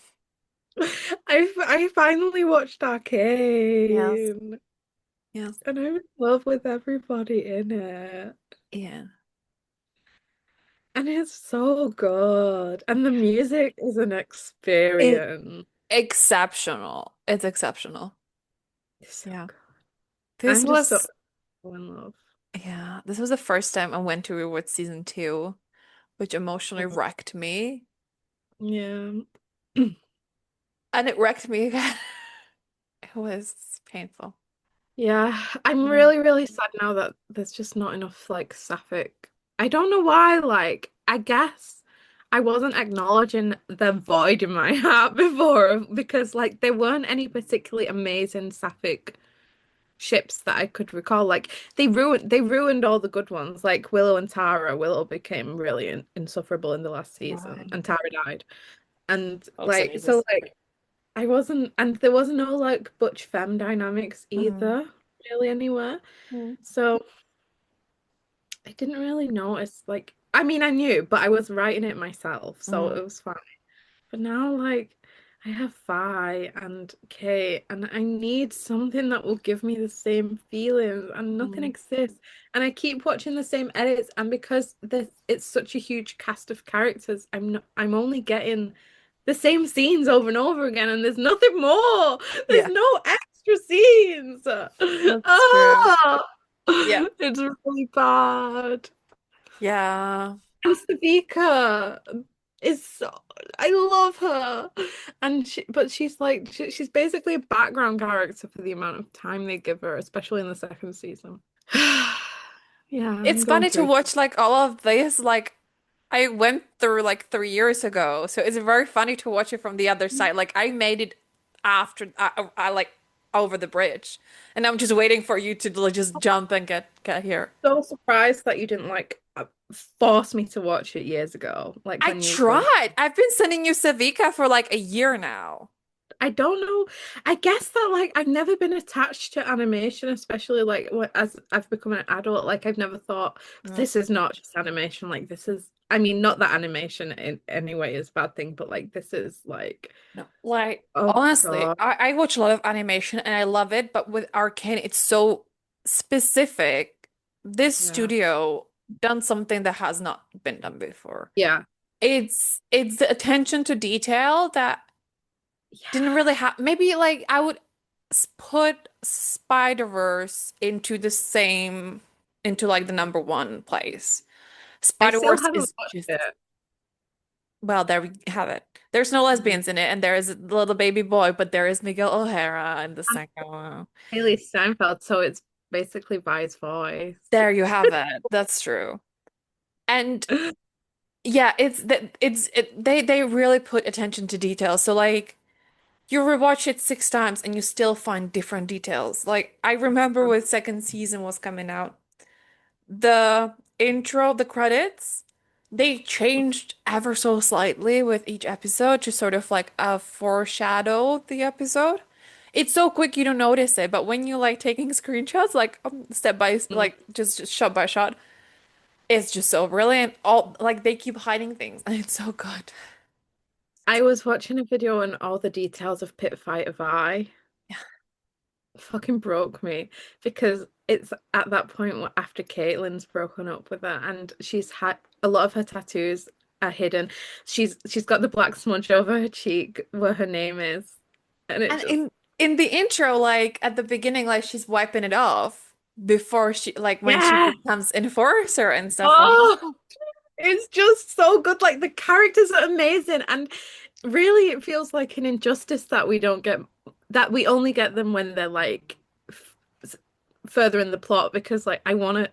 I finally watched Yes. Arcane, Yes. and I'm in love with everybody in it. Yeah. And it's so good. And the music is an It experience. exceptional. It's exceptional. It's so Yeah. good. This I'm just so was, in love. yeah, this was the first time I went to rewatch season two, which emotionally wrecked me. Yeah. And it wrecked me again. It was painful. Yeah, I'm Yeah. really, really sad now that there's just not enough like Sapphic. I don't know why, like, I guess I wasn't acknowledging the void in my heart before because like there weren't any particularly amazing Sapphic ships that I could recall. Like they ruined all the good ones, like Willow and Tara. Willow became really insufferable in the last season Right. and Tara died. And Folks and like so ages. like I wasn't, and there was no like butch femme dynamics Mm. either, really anywhere. Mm. So I didn't really notice. Like, I mean, I knew, but I was writing it myself, so Mm. it was fine. But now, like, I have Vi and Kate, and I need something that will give me the same feelings, and nothing Mm. exists. And I keep watching the same edits, and because it's such a huge cast of characters, I'm only getting the same scenes over and over again, and there's nothing more. There's Yeah, no extra scenes. that's true. Ah, Yeah. it's really bad. Yeah. And Savika is so, I love her. And but she's like she's basically a background character for the amount of time they give her, especially in the second season. Yeah, I'm It's going funny to through. watch like all of this. Like I went through like 3 years ago, so it's very funny to watch it from the other side. Like I made it after I like over the bridge, and I'm just waiting for you to like, just jump and get here. So surprised that you didn't like force me to watch it years ago, like I when you was going. tried. I've been sending you Savika for like a year now. I don't know. I guess that like I've never been attached to animation, especially like as I've become an adult. Like I've never thought Mm. this is not just animation. Like this is. I mean, not that animation in any way is a bad thing, but like this is like, No, like oh honestly, God, I watch a lot of animation and I love it, but with Arcane, it's so specific. This yeah, studio done something that has not been done before. yeah, It's the attention to detail that didn't yeah. really have. Maybe like I would put Spider-Verse into the same into like the number one place. I still Spider-Verse haven't is watched just it. well, there we have it. There's no Mhm. lesbians in it, and there is a little baby boy, but there is Miguel O'Hara in the second one. Haley Steinfeld, so it's basically Vi's voice. There you have it. That's true. And yeah, it's that they really put attention to detail. So like you rewatch it 6 times and you still find different details. Like I remember when second season was coming out, the intro, the credits, they changed ever so slightly with each episode to sort of like foreshadow the episode. It's so quick you don't notice it, but when you like taking screenshots, like step by like just shot by shot, it's just so brilliant. All like they keep hiding things, and it's so good. I was watching a video on all the details of Pit Fight of I. Fucking broke me because it's at that point after Caitlyn's broken up with her and she's had a lot of her tattoos are hidden. She's got the black smudge over her cheek where her name is. And it And just in the intro, like at the beginning, like she's wiping it off before she like when she yeah. becomes enforcer and stuff like that. Oh, it's just so good. Like the characters are amazing, and really, it feels like an injustice that we don't get that we only get them when they're like f further in the plot. Because like I want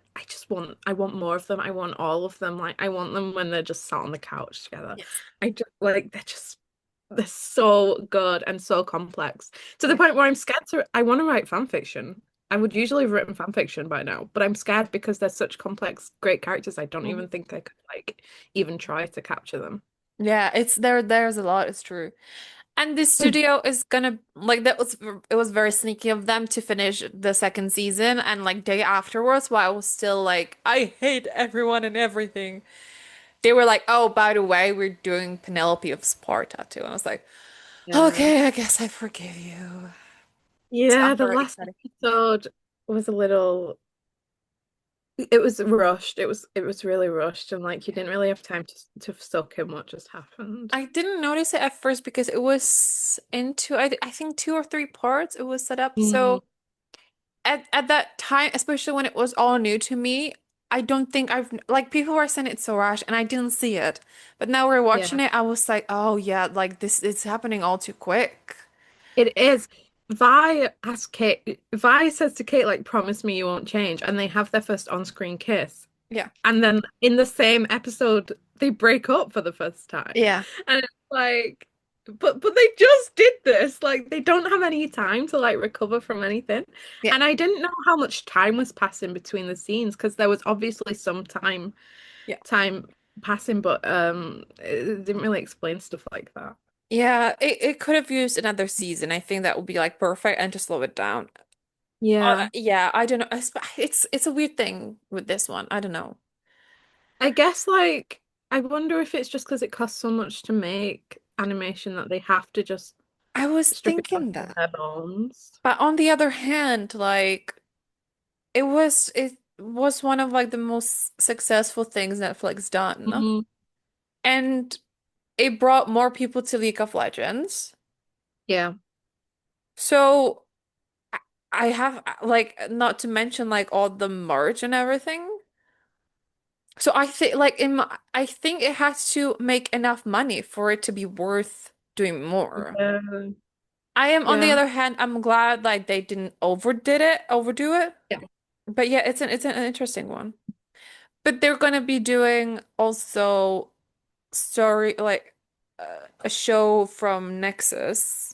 more of them. I want all of them. Like I want them when they're just sat on the couch together. Yes. I just like they're so good and so complex to the Yeah. point where I'm scared to. I want to write fan fiction. I would usually have written fan fiction by now, but I'm scared because they're such complex, great characters. I don't Mhm. even think I could like even try to capture them. Yeah, it's there's a lot, it's true. And this studio is gonna like that was it was very sneaky of them to finish the second season and like day afterwards while I was still like I hate everyone and everything. They were like, "Oh, by the way, we're doing Penelope's part tattoo." And I was like, Yeah. "Okay, I guess I forgive you." So Yeah, I'm the very last excited. episode was a little it was rushed. It was really rushed and like you Yeah. didn't really have time to soak in what just happened. I didn't notice it at first because it was into I think 2 or 3 parts it was set up. Mm, So at that time, especially when it was all new to me, I don't think I've like people were saying it's so rash and I didn't see it. But now we're watching yeah. it, I was like, oh yeah, like this is happening all too quick. It is. Vi says to Kate, like, promise me you won't change. And they have their first on-screen kiss. Yeah. And then in the same episode, they break up for the first time. Yeah. And it's like, but they just did this. Like, they don't have any time to like recover from anything. Yeah. And I didn't know how much time was passing between the scenes because there was obviously some Yeah. time passing, but it didn't really explain stuff like that. Yeah, it could have used another season. I think that would be like perfect and to slow it down. Yeah. Yeah, I don't know. It's a weird thing with this one. I don't know. I guess like I wonder if it's just because it costs so much to make animation that they have to just I was strip it down thinking to the that. bare bones. But on the other hand, like it was one of like the most successful things Netflix done. Mhm. And it brought more people to League of Legends. Yeah. So I I have like not to mention like all the merch and everything. So I think like I think it has to make enough money for it to be worth doing more. Yeah. I am on the Yeah. other hand, I'm glad like they didn't overdo it. Yeah. But yeah, it's an interesting one. But they're gonna be doing also story like a show from Nexus,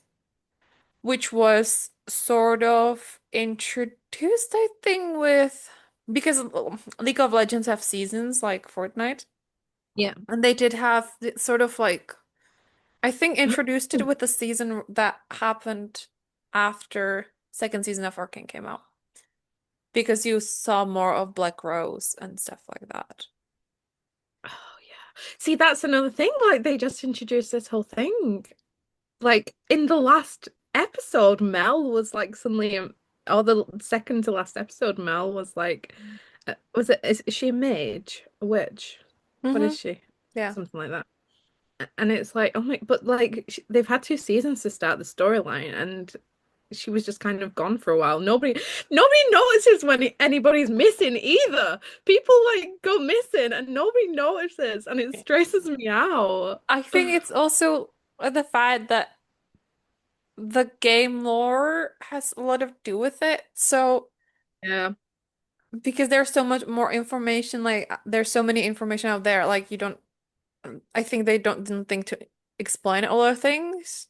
which was sort of introduced, I think, with because League of Legends have seasons like Fortnite, Yeah. and they did have sort of like I think introduced it with the season that happened after second season of Arcane came out because you saw more of Black Rose and stuff like that. Oh yeah. See, that's another thing. Like they just introduced this whole thing. Like in the last episode, Mel was like suddenly, or the second to last episode, Mel was like, was it? Is she a mage, a witch? What is Mm-hmm. she? Yeah. Something like that. And it's like, oh my, but like they've had 2 seasons to start the storyline, and she was just kind of gone for a while. Nobody notices when anybody's missing either. People like go missing and nobody notices, and it stresses me out. I think it's also the fact that the game lore has a lot of do with it. So Yeah, because there's so much more information, like there's so many information out there, like you don't I think they didn't think to explain a lot of things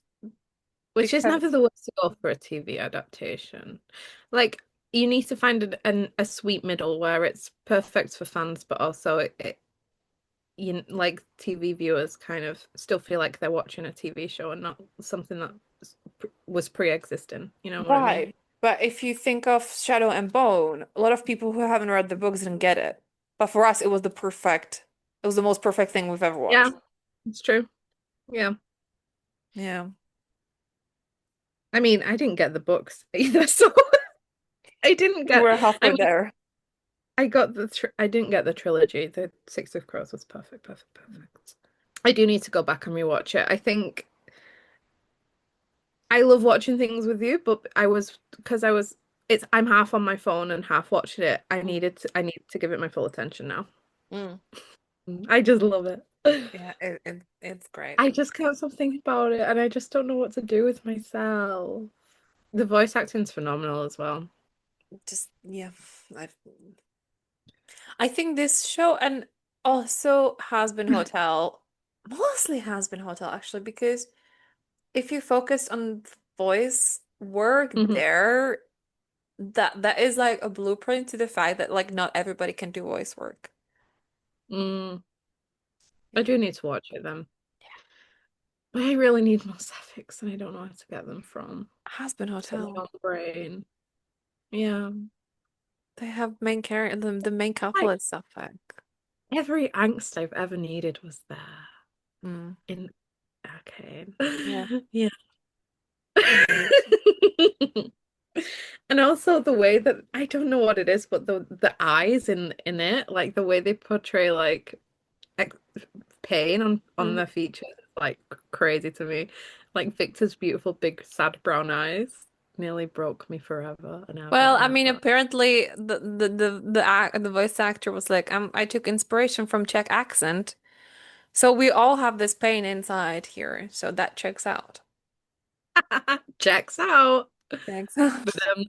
which is never because the way to go for a TV adaptation. Like you need to find a sweet middle where it's perfect for fans, but also like TV viewers kind of still feel like they're watching a TV show and not something that was pre-existing. You know what I mean? right. But if you think of Shadow and Bone, a lot of people who haven't read the books didn't get it. But for us, it was the most perfect thing we've ever Yeah, watched. it's true. Yeah. Yeah. I mean, I didn't get the books either, so I didn't You get. were I halfway mean, there. I didn't get the trilogy. The Six of Crows was perfect, perfect, perfect. I do need to go back and rewatch it. I think I love watching things with you, but I was it's I'm half on my phone and half watching it. I need to give it my full attention now. Mm. I just love it. Yeah, it's great. I just can't stop thinking about it, and I just don't know what to do with myself. The voice acting's phenomenal as well. Just yeah, I I think this show and also Has Been Hotel, mostly Has Been Hotel actually, because if you focus on voice work Mhm. there, that is like a blueprint to the fact that like not everybody can do voice work. Mm, I Yeah. do need to watch it then. But I really need more Sapphics, and I don't know where to get them from. Has Been So my Hotel. own brain. Yeah. They have main character, the main couple Like is Suffolk. every angst I've ever needed was there Mm. in Arcane. Yeah. Yeah. Yeah. And also the way that I don't know what it is, but the eyes in it, like the way they portray like ex pain on Mhm. their features, is like crazy to me. Like Victor's beautiful big sad brown eyes nearly broke me forever and ever Well, and I mean, ever. apparently the voice actor was like, I took inspiration from Czech accent. So we all have this pain inside here, so that checks out. Checks out. Checks out.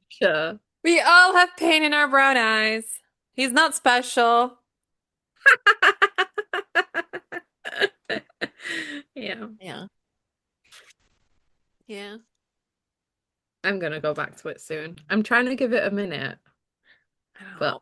Sure. We all have pain in our brown eyes. He's not special. Yeah, Yeah. Yeah. I'm gonna go back to it soon. I'm trying to give it a minute, I don't but know.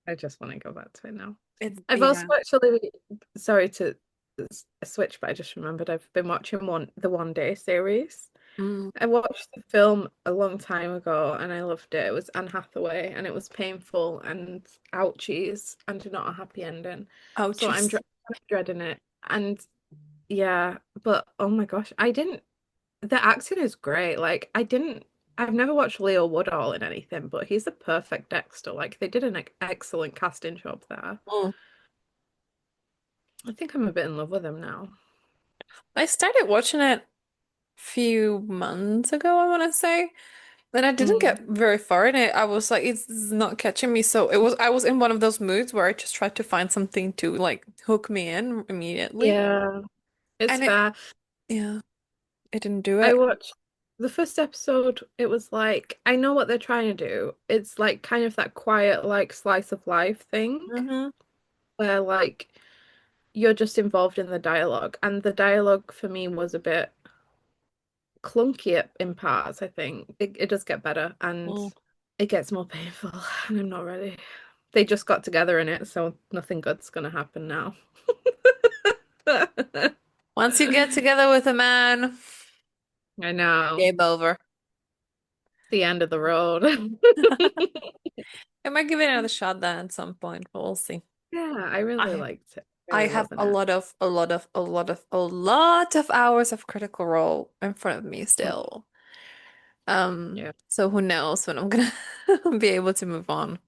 I just want to go back to it now. It's I've also yeah. actually, sorry to a switch, but I just remembered I've been watching the One Day series. Mm. I watched the film a long time ago and I loved it. It was Anne Hathaway and it was painful and ouchies and not a happy ending. Oh, So I'm jeez. dreading it. And yeah, but oh my gosh, I didn't. The acting is great. I've never watched Leo Woodall in anything, but he's a perfect Dexter. Like, they did an excellent casting job there. Mm. I think I'm a bit in love with him now. I started watching it a few months ago, I want to say. Then I didn't Mm. get very far in it. I was like, it's not catching me. So I was in one of those moods where I just tried to find something to like hook me in immediately. Yeah, it's And it, fair. yeah, it didn't do I it. watched the first episode. It was like, I know what they're trying to do. It's like kind of that quiet, like slice of life thing Hmm. where like you're just involved in the dialogue. And the dialogue for me was a bit clunky in parts, I think. It does get better and Mm. it gets more painful, and I'm not ready. They just got together in it, so nothing good's gonna happen now. Once you get together with a man, I know. game over. The end of the road. I might give it another shot then at some point, but we'll see. Yeah, I really I liked it. I Really have loving it. a lot of hours of Critical Role in front of me Mm, still. yeah. So who knows when I'm gonna be able to move on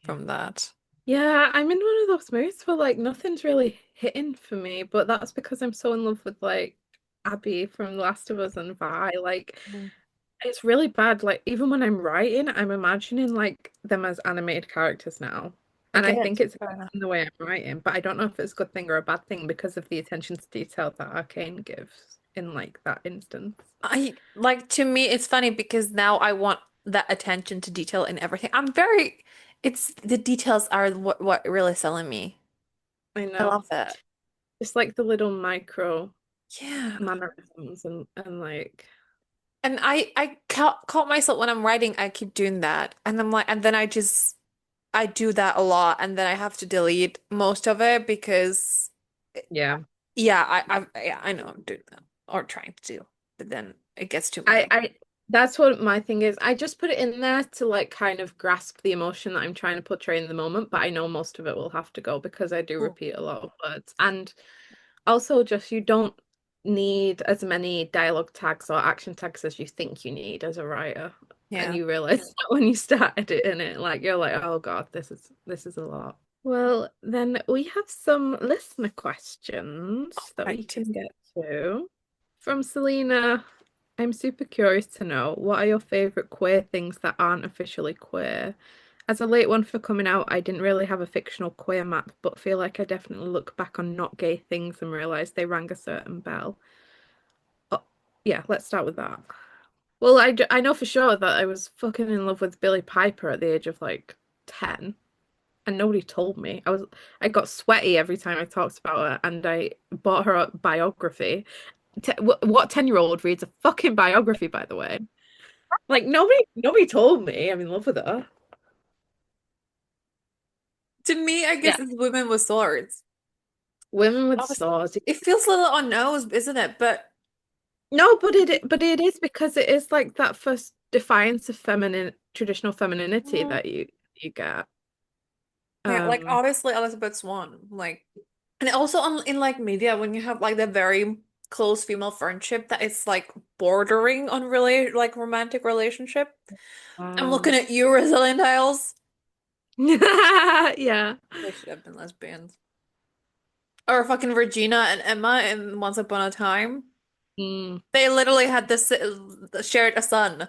Yeah. from that. Yeah, I'm in one of those moods where like nothing's really hitting for me, but that's because I'm so in love with like Abby from The Last of Us and Vi. Like Mm. it's really bad. Like even when I'm writing, I'm imagining like them as animated characters now. I And I get it. think it's Fair enough. in the way I'm writing, but I don't know if it's a good thing or a bad thing because of the attention to detail that Arcane gives in like that instance. I like to me it's funny because now I want that attention to detail in everything. It's the details are what really selling me. I I know. love it. It's like the little micro Yeah. mannerisms and like And I caught myself when I'm writing, I keep doing that. And I'm like, and then I do that a lot and then I have to delete most of it because yeah. yeah, yeah, I know I'm doing that or trying to do, but then it gets too many. I that's what my thing is. I just put it in there to like kind of grasp the emotion that I'm trying to portray in the moment, but I know most of it will have to go because I do Oh, repeat a lot of words. And also just you don't need as many dialogue tags or action tags as you think you need as a writer. And yeah. you realize that when you start editing it, like you're like, oh God, this is a lot. Well, then we have some listener questions that we Right. can get to. From Selena, I'm super curious to know what are your favorite queer things that aren't officially queer? As a late one for coming out, I didn't really have a fictional queer map, but feel like I definitely look back on not gay things and realize they rang a certain bell. Oh, yeah, let's start with that. Well, I know for sure that I was fucking in love with Billie Piper at the age of like 10, and nobody told me. I got sweaty every time I talked about her, and I bought her a biography. What 10-year-old reads a fucking biography, by the way? Like nobody told me I'm in love with her. To me, I Yeah, guess it's women with swords. women with Obviously, swords. it feels a little on nose, isn't it? But No, but it is because it is like that first defiance of feminine traditional femininity mm, that you get. yeah, like Um, obviously Elizabeth Swann, like, and also in like media when you have like the very close female friendship that is like bordering on really like romantic relationship. I'm looking wow. at you, Rosalind Isles. Yeah. They should have been lesbians. Or fucking Regina and Emma in Once Upon a Time. Mm, They literally had this shared a son.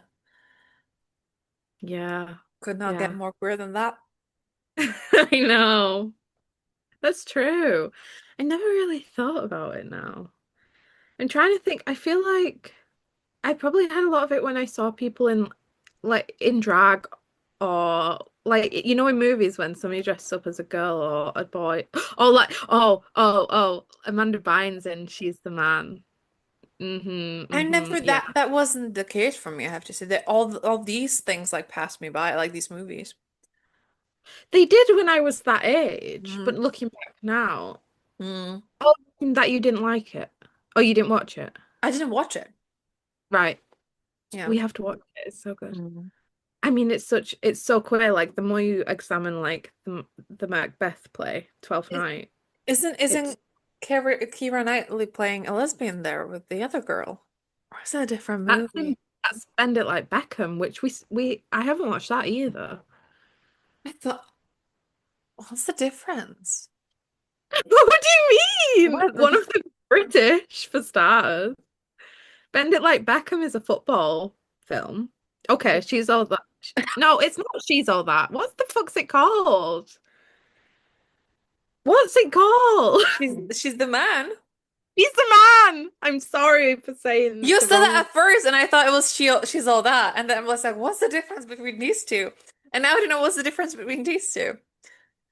yeah. Could not get Yeah. more queer than that. I know. That's true. I never really thought about it now. I'm trying to think. I feel like I probably had a lot of it when I saw people in like in drag or like in movies when somebody dresses up as a girl or a boy. Or like oh Amanda Bynes and She's the Man. I never Yeah. that wasn't the case for me, I have to say that all these things like passed me by, like these movies. They did when I was that age, Mm. but looking back now, Mm. Oh, that you didn't like it. Oh, you didn't watch it. I didn't watch it. Right. Yeah. We have to watch it. It's so good. Mm. I mean, it's so queer. Like the more you examine like the Macbeth play, Twelfth Is- Night, it's isn't Keira Knightley playing a lesbian there with the other girl? Or is that a different movie? that's Bend It Like Beckham, which we I haven't watched that either. I thought, what's the difference? What do you mean? What? One of them British for starters. Bend It Like Beckham is a football film. Okay, she's all that. No, it's not she's all that. What the fuck's it called? What's it called? She's the man. He's the man. I'm sorry for saying You the said that wrong. at first, and I thought it was she's all that, and then I was like, what's the difference between these two? And now I don't know what's the difference between these two.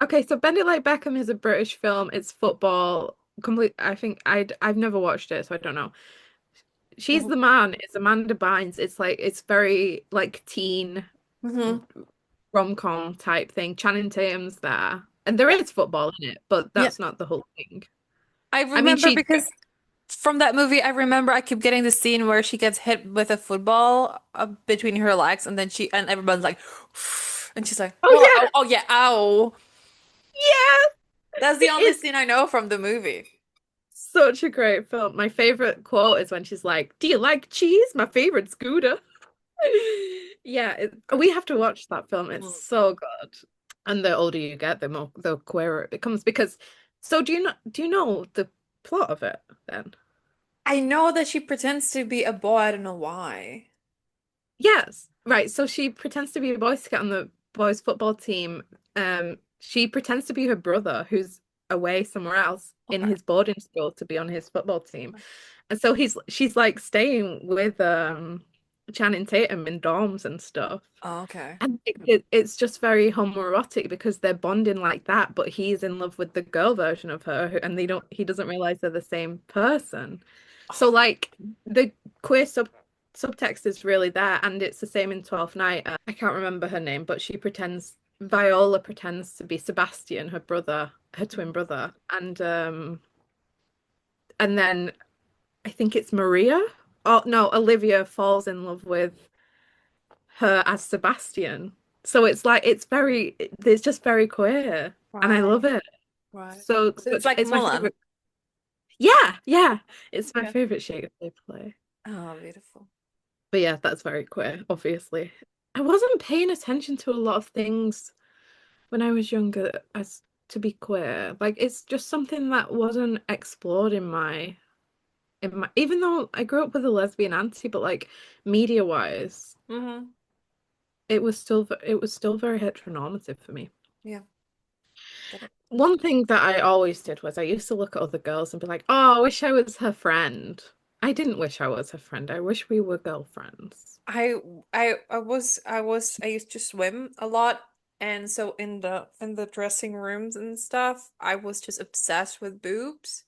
Okay, so Bend It Like Beckham is a British film. It's football. Complete. I think I've never watched it, so I don't know. She's Mhm. the man. It's Amanda Bynes. It's like it's very like teen Hmm. rom-com type thing. Channing Tatum's there, and there Yeah. is football in it, but Yeah. that's not the whole thing. I I mean, remember she. because from that movie, I remember I keep getting the scene where she gets hit with a football between her legs, and then and everyone's like, and she's like, Oh oh, yeah, oh, oh yeah, ow. yeah. That's the only It's scene I know from the movie. such a great film. My favorite quote is when she's like, "Do you like cheese? My favorite scooter." Yeah, we have to watch that film. It's Mm. so good. And the older you get, the queerer it becomes. Because, so do you know the plot of it then? I know that she pretends to be a boy. I don't know why. Yes, right. So she pretends to be a Boy Scout on the boys' football team. She pretends to be her brother who's away somewhere else in Okay. his boarding school to be on his football team. And so she's like staying with Channing Tatum in dorms and stuff. Oh, okay. And it's just very homoerotic because they're bonding like that, but he's in love with the girl version of her, and he doesn't realize they're the same person. So like the queer subtext is really there, and it's the same in Twelfth Night. I can't remember her name, but Viola pretends to be Sebastian, her brother, her twin brother, and then I think it's Maria. Oh no, Olivia falls in love with her as Sebastian. So it's like it's just very queer, and I love Right, it. right. So So it's such like it's my Mulan. favorite. Yeah, yeah, it's my Yeah. favorite Shakespeare play. Oh, beautiful. But yeah, that's very queer, obviously. I wasn't paying attention to a lot of things when I was younger as to be queer. Like it's just something that wasn't explored in my even though I grew up with a lesbian auntie, but like media wise, Hmm. it was still very heteronormative for me. Yeah, get it. One thing that I always did was I used to look at other girls and be like, "Oh, I wish I was her friend." I didn't wish I was her friend. I wish we were girlfriends. I I used to swim a lot, and so in the dressing rooms and stuff, I was just obsessed with boobs.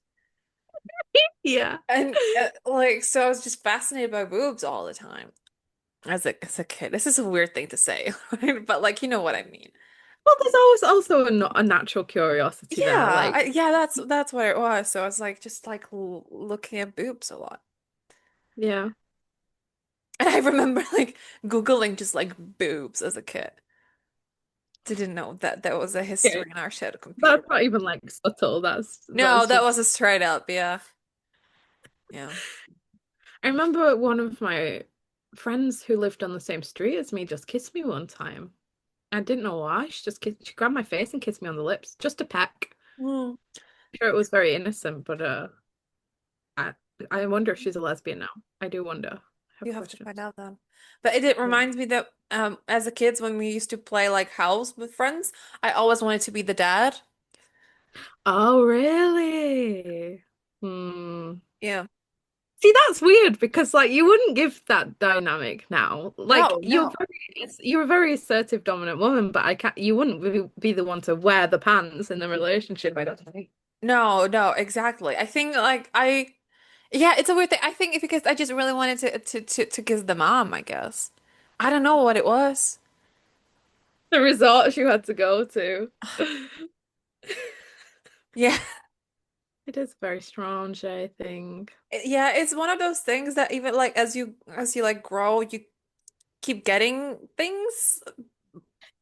Yeah. And like so I was just fascinated by boobs all the time as a kid. This is a weird thing to say, but like you know what I mean. Well, there's always also a natural curiosity there. Like, Yeah, that's what it was. So I was like just like l looking at boobs a lot. yeah. And I remember like Googling just like boobs as a kid. Didn't know that there was a Okay. history in our shared computer. That's not even like subtle. No, That's that just was a straight up, yeah. Yeah. I remember one of my friends who lived on the same street as me just kissed me one time. I didn't know why. She grabbed my face and kissed me on the lips. Just a peck. Mm. Sure, it was very innocent, but I I wonder if she's a lesbian now. I do wonder. I have You have to find questions. out then. But it Yeah. reminds me that as a kids when we used to play like house with friends, I always wanted to be the dad. Oh, really? Hmm. Yeah. See, that's weird because like you wouldn't give that dynamic now. Like No, no. you're a very assertive, dominant woman, but I can't. You wouldn't be the one to wear the pants in the relationship. I don't think. No, no, exactly. I think like I yeah, it's a weird thing. I think because I just really wanted to kiss the mom, I guess. I don't know what it was. The resort you had to go to. Yeah. It is very strange, I think. Yeah, it's one of those things that even like as you like grow, you keep getting things.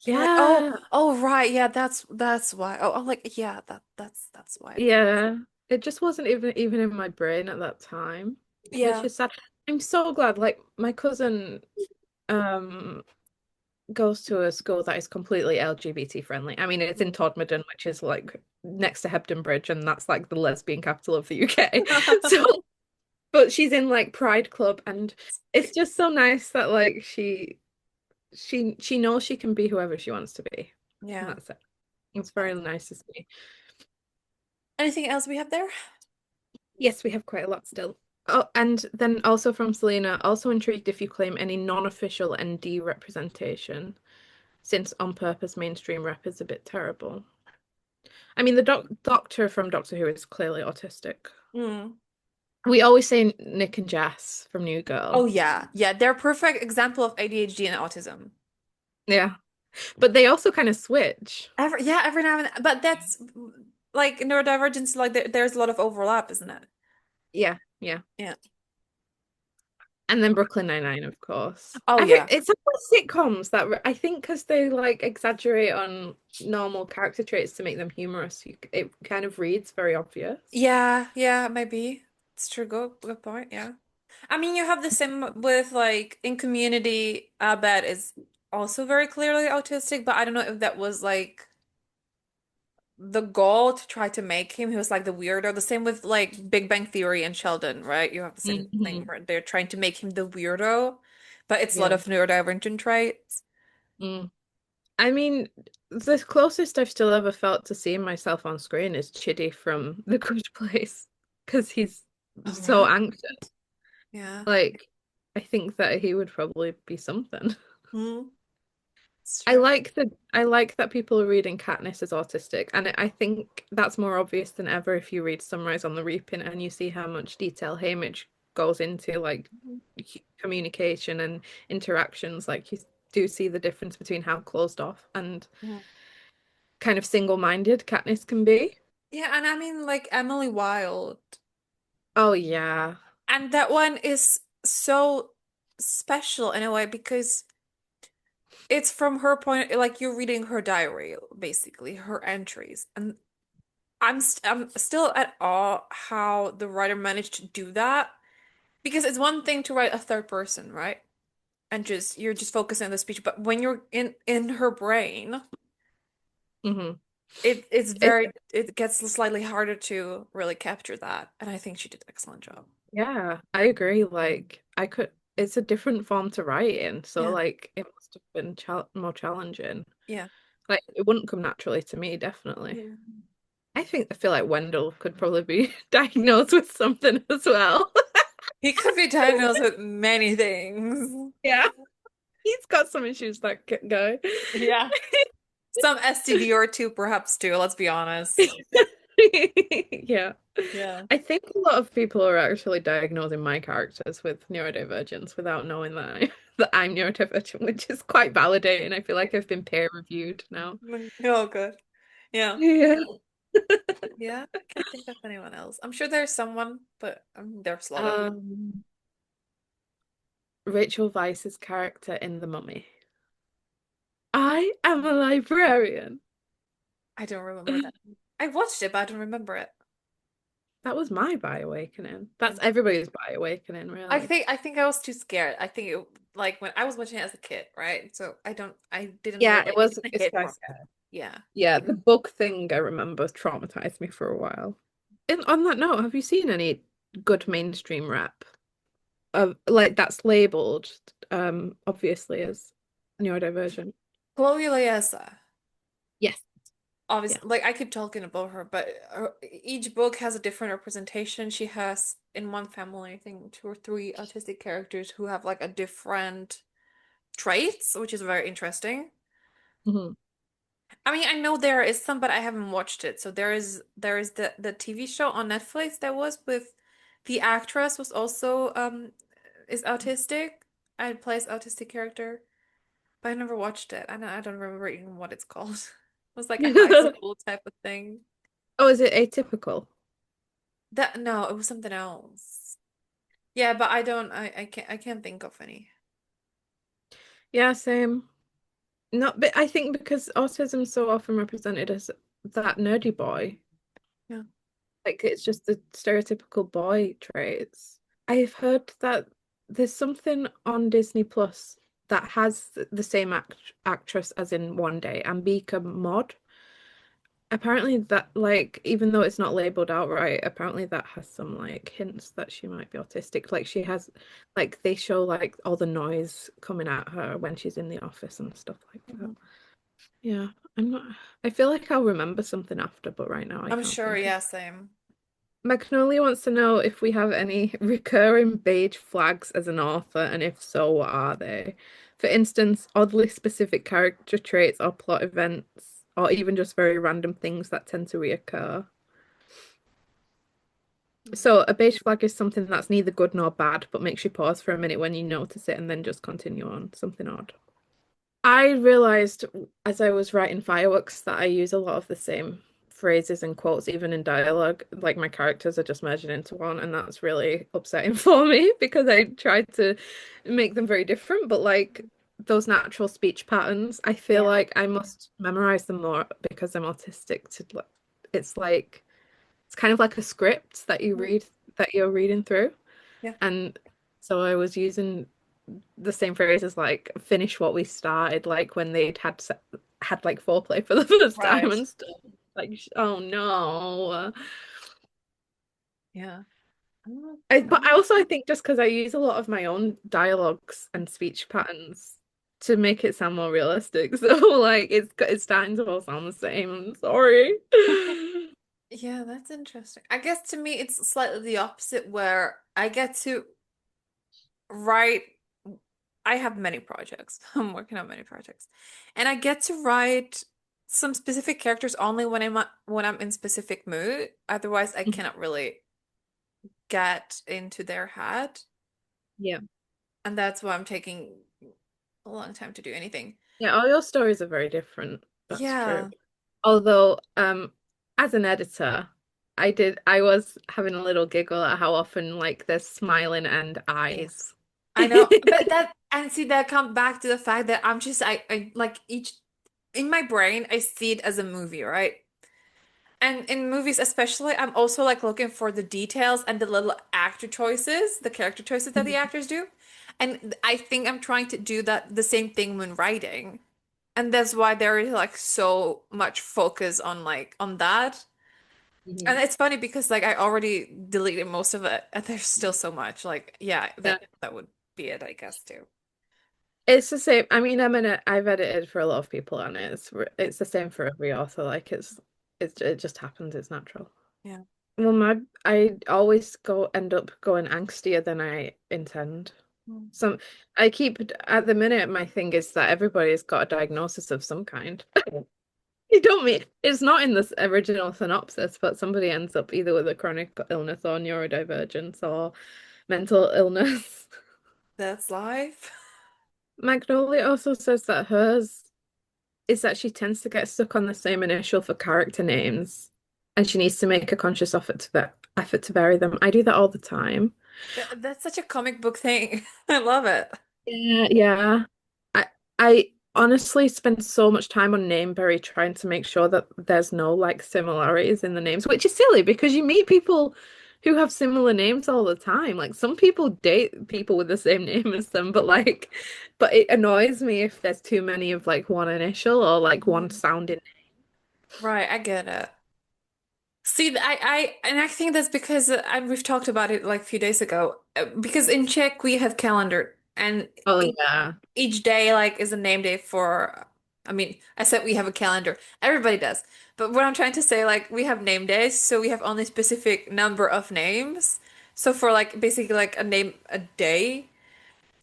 You're like, oh, Yeah, oh right, yeah, that's why. Oh, I'm like, yeah, that's why it. yeah. It just wasn't even in my brain at that time, which Yeah. is sad. I'm so glad. Like my cousin um goes to a school that is completely LGBT friendly. I mean, it's in Todmorden, which is like next to Hebden Bridge, and that's like the lesbian capital of the UK. So, but she's in like Pride Club, and it's just so nice that like she knows she can be whoever she wants to be. And Yeah. that's it. It's very Nice. nice to see. Anything else we have there? Yes, we have quite a lot still. Oh, and then also from Selena, also intrigued if you claim any non-official ND representation, since on purpose mainstream rep is a bit terrible. I mean, the doctor from Doctor Who is clearly autistic. Mm. We always say Nick and Jess from New Oh Girl. yeah. Yeah, they're a perfect example of ADHD and autism. Yeah. But they also kind of switch. Every now and then. But that's like neurodivergence, like there's a lot of overlap, isn't it? Yeah, yeah. Yeah. And then Brooklyn Nine-Nine, of course. Oh Every yeah. it's always sitcoms that I think because they like exaggerate on normal character traits to make them humorous, it kind of reads very obvious. Yeah, yeah, maybe. It's true. Good point. Yeah. I mean, you have the same with like in Community, Abed is also very clearly autistic, but I don't know if that was like the goal to try to make him. He was like the weirdo. The same with like Big Bang Theory and Sheldon, right? You have the same thing Hmm. where they're trying to make him the weirdo, but it's a lot Yeah. of neurodivergent traits. Mm. I mean, the closest I've still ever felt to seeing myself on screen is Chidi from The Good Place because he's Oh, so right. anxious. Yeah. Like, I think that he would probably be something. Hmm. It's I true. like that people are reading Katniss as autistic, and I think that's more obvious than ever if you read Sunrise on the Reaping and you see how much detail Haymitch goes into like communication and interactions. Like you do see the difference between how closed off and Mhm. kind of single-minded Katniss can be. Yeah, and I mean like Emily Wilde. Oh yeah. And that one is so special in a way because it's from her point, like you're reading her diary, basically, her entries. And I'm still at awe how the writer managed to do that because it's one thing to write a third person, right? And just you're just focusing on the speech, but when you're in her brain, Hmm. it gets slightly harder to really capture that. And I think she did an excellent job. Yeah, I agree. Like I could it's a different form to write in, so Yeah. like it must have been more challenging. Yeah. Like it wouldn't come naturally to me, definitely. Mhm. I feel like Wendell could probably be diagnosed with something as well. He could be diagnosed with many things. Yeah, he's got some issues that could go. Yeah. Some STD or two, perhaps too, let's be honest. Yeah. Yeah. I think a lot of people are actually diagnosing my characters with neurodivergence without knowing that I'm neurodivergent, which is quite validating. I feel like I've been peer reviewed now. Oh, good. Yeah. Yeah. Yeah. I can't think of anyone else. I'm sure there's someone, but there's a lot of. Um, Rachel Weisz's character in The Mummy. I am a librarian. I don't remember that. I watched it, but I don't remember it. That was my bi awakening. That's And everybody's bi awakening, really. I think I was too scared. I think it like when I was watching it as a kid, right? So I didn't Yeah, really it didn't it's hit quite for me. scary. Yeah. Yeah, the book thing I remember traumatized me for a while. And on that note, have you seen any good mainstream rap of like that's labeled obviously as neurodivergent? Chloe Liesa. Yes. Yeah. Obviously, like I keep talking about her, but each book has a different representation. She has in one family, I think, two or three autistic characters who have like a different traits, which is very interesting. Hmm. I mean, I know there is some, but I haven't watched it. So there is the TV show on Netflix that was with the actress was also is autistic and plays autistic character, but I never watched it. I don't remember even what it's called. It was like a high school type of thing. Oh, is it atypical? That no, it was something else. Yeah, but I can't think of any. Yeah, same. Not, but I think because autism is so often represented as that nerdy boy, Yeah. like it's just the stereotypical boy traits. I've heard that there's something on Disney Plus that has the same actress as in One Day, Ambika Mod. Apparently that like even though it's not labeled outright, apparently that has some like hints that she might be autistic. Like she has like they show like all the noise coming at her when she's in the office and stuff like that. Mhm. Yeah, I'm not I feel like I'll remember something after, but right now I I'm can't sure, think of. yeah, same. Magnolia wants to know if we have any recurring beige flags as an author, and if so, what are they? For instance, oddly specific character traits or plot events, or even just very random things that tend to reoccur. Mm. So, a beige flag is something that's neither good nor bad, but makes you pause for a minute when you notice it and then just continue on. Something odd. I realized as I was writing Fireworks that I use a lot of the same phrases and quotes, even in dialogue. Like my characters are just merging into one, and that's really upsetting for me because I tried to make them very different. But like those natural speech patterns, I feel Yeah. like I must memorize them more because I'm autistic. It's like it's kind of like a script that you Mhm. read that you're reading through, Yeah. and so I was using the same phrases like finish what we started, like when had like foreplay for the first time Right. and stuff. Like, oh no. Yeah. Oh, But I also I think just because I use a lot of my own dialogues and speech patterns to make it sound more realistic. So like it's starting to all sound the same. I'm sorry. yeah, that's interesting. I guess to me it's slightly the opposite where I get to write I have many projects. I'm working on many projects. And I get to write some specific characters only when I'm in specific mood. Otherwise, I cannot really get into their head. Yeah. And that's why I'm taking a long time to do anything. Yeah, all your stories are very different. That's true. Yeah. Although, as an editor, I was having a little giggle at how often like there's smiling and Yeah. eyes. I know, but that and see that come back to the fact that I like each in my brain I see it as a movie, right? And in movies especially, I'm also like looking for the details and the little actor choices, the character choices that the Mhm. actors do. And I think I'm trying to do that the same thing when writing. And that's why there is like so much focus on like on that. And Mhm. it's funny because like I already deleted most of it and there's still so much. Like yeah, Yeah. that would be it, I guess too. It's the same. I mean, I've edited for a lot of people and Yeah. it's the same for every author. Like it just happens. It's natural. Yeah. Well, I always go end up going angstier than I intend. Mm. Some I keep at the minute my thing is that everybody's got a diagnosis of some kind. You don't mean it's not in this original synopsis, but somebody ends up either with a chronic illness or neurodivergence or mental illness. That's life. Magnolia also says that hers is that she tends to get stuck on the same initial for character names, and she needs to make a conscious effort to vary them. I do that all the time. That's such a comic book thing. I love it. Yeah, yeah. I I honestly spend so much time on Nameberry trying to make sure that there's no like similarities in the names, which is silly because you meet people who have similar names all the time. Like some people date people with the same name as them, but it annoys me if there's too many of like one initial or like one Mhm. sounding. Right, I get it. See, and I think that's because we've talked about it like a few days ago. Because in Czech we have calendar, and Oh each, yeah. each day like is a name day for. I mean, I said we have a calendar. Everybody does, but what I'm trying to say, like we have name days, so we have only specific number of names. So for like basically like a name a day.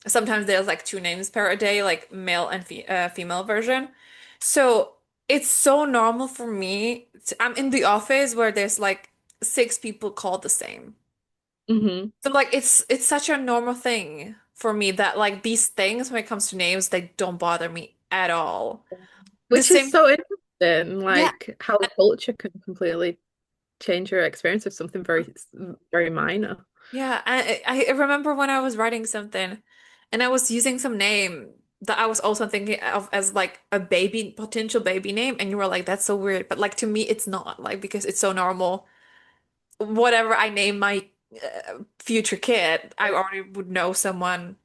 Sometimes there's like two names per a day, like male and female version. So it's so normal for me. I'm in the office where there's like six people called the same. Hmm. So like it's such a normal thing for me that like these things when it comes to names, they don't bother me at all. The Which is same, so interesting, yeah. like how culture can completely. change your experience of something very minor. Yeah, I remember when I was writing something and I was using some name that I was also thinking of as like a baby, potential baby name, and you were like, that's so weird. But like to me, it's not like because it's so normal. Whatever I name my future kid, I already would know someone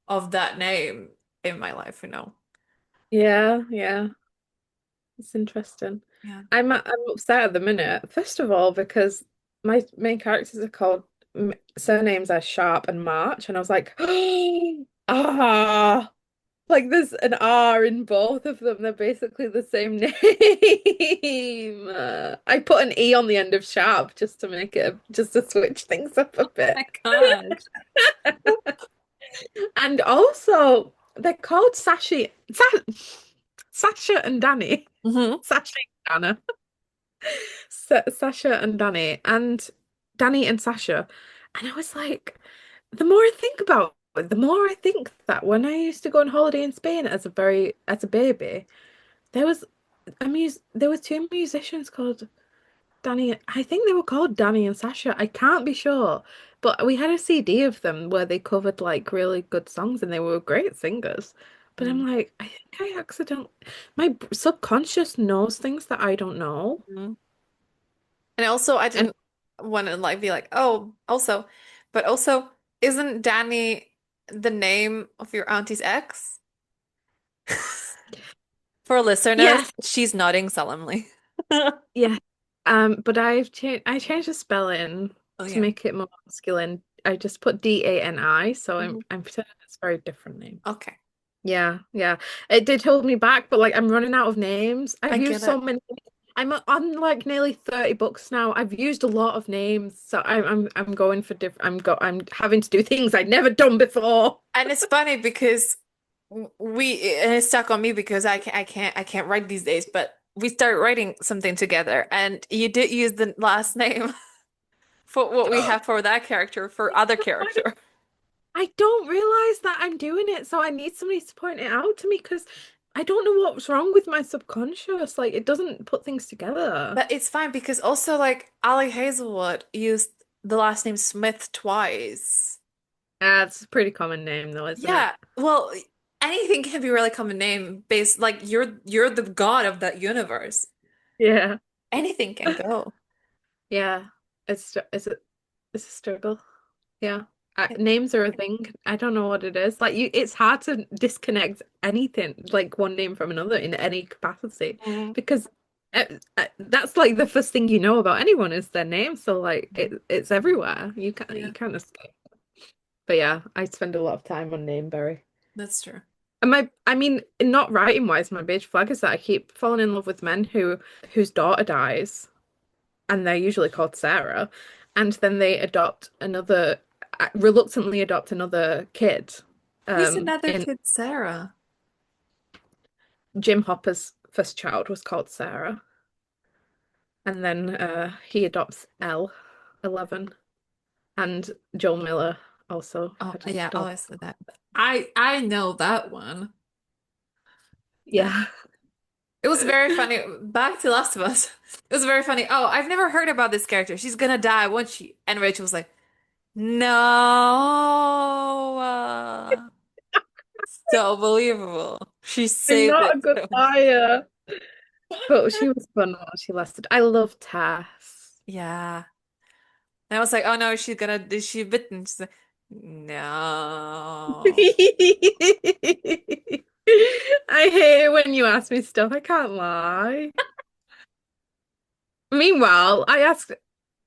of that name in my life, you know. Yeah, yeah. It's interesting. Yeah. I'm upset at the minute. First of all, because my main characters are called surnames are Sharp and March, and I was like, ah, like there's an R in both of them. They're basically the same name. I put an E on the end of Sharp just to make it just to switch things up a bit. My gosh. And also, they're called Sasha and Danny. Hmm. Sasha and Anna. Sasha and Danny, and Danny and Sasha. And I was like, the more I think about it, the more I think that when I used to go on holiday in Spain as a baby, there was there was two musicians called Danny. I think they were called Danny and Sasha. I can't be sure, but we had a CD of them where they covered like really good songs, and they were great singers. But I'm like, I think I accidentally, my subconscious knows things that I don't know. Hmm. And also, I And didn't want to like be like, oh, also, but also, isn't Danny the name of your auntie's ex? For listeners, yes, she's nodding solemnly. yeah. But I changed the spelling Oh to yeah. make it more masculine. I just put Dani, so Mhm. I'm pretending it's a very different name. Okay, Yeah, yeah. It did hold me back, but like I'm running out of names. I I've get used it. so many. I'm on like nearly 30 books now. I've used a lot of names, so I'm going for different. I'm having to do things I'd never done before. And it's funny because and it's stuck on me because I can't write these days, but we started writing something together and you did use the last name for what we have for that character, for other character. I don't realize that I'm doing it, so I need somebody to point it out to me because I don't know what's wrong with my subconscious. Like it doesn't put things together. But it's fine because also like Ali Hazelwood used the last name Smith twice. That's a pretty common name though, isn't it? Yeah, well, anything can be a really common name based like you're the god of that universe. Yeah. Anything can go. Yeah. It's a struggle. Yeah. Names are a thing. I don't know what it is. Like it's hard to disconnect anything, like one name from another in any capacity, Mhm. because that's like the first thing you know about anyone is their name. So like it's everywhere. Yeah, You can't escape. But yeah, I spend a lot of time on Nameberry. that's true. And I mean, not writing wise, my beige flag is that I keep falling in love with men whose daughter dies, and they're usually called Sarah, and then they reluctantly adopt another kid. Who's another In kid, Sarah? Jim Hopper's first child was called Sarah, and then he adopts Elle, 11, and Joel Miller also Oh, had a yeah, daughter. always said that. I know that one. Yeah. Yeah. It was very funny. Back to Last of Us. It was very funny. Oh, I've never heard about this character. She's gonna die, won't she? And Rachel was like, no. So believable. She I'm saved not it a good so much. liar. But she was fun while she lasted. I love Tess. Yeah. And I was like, oh no, is she bitten? She's like, no. I hate it when you ask me stuff. I can't lie. Meanwhile, I asked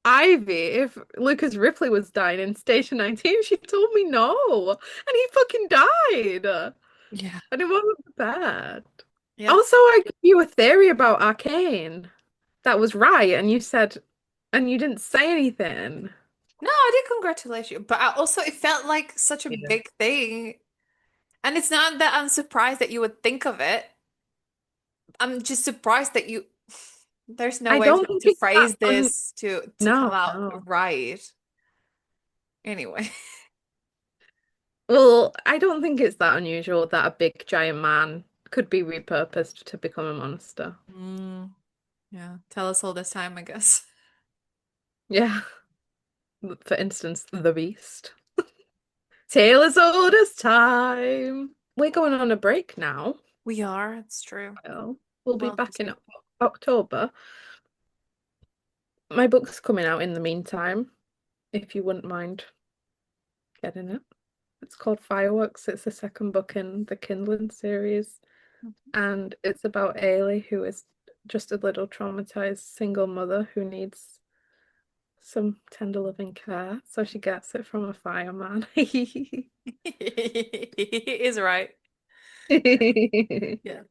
Ivy if Lucas Ripley was dying in Station 19. She told me no. And he fucking died. Yeah. And it wasn't bad. Yep. Also, I gave you a theory about Arcane that was right, and and you didn't say anything. No, I did congratulate you, but I also it felt like such a Yeah. big thing. And it's not that I'm surprised that you would think of it. I'm just surprised that you there's no I way don't think to it's that phrase un this to come no, out no. right. Anyway. Well, I don't think it's that unusual that a big giant man could be repurposed to become a monster. Mm, yeah. Tell us all this time, I guess. Yeah. For instance, The Beast. Tale as old as time. We're going on a break now. We are, it's true. Well, we'll be Well back in deserved. October. My book's coming out in the meantime, if you wouldn't mind getting it. It's called Fireworks. It's the second book in the Kindling series, Mhm. and it's about Ailey, who is just a little traumatized single mother who needs some tender loving care. So she gets it from a fireman. He is right. Yeah.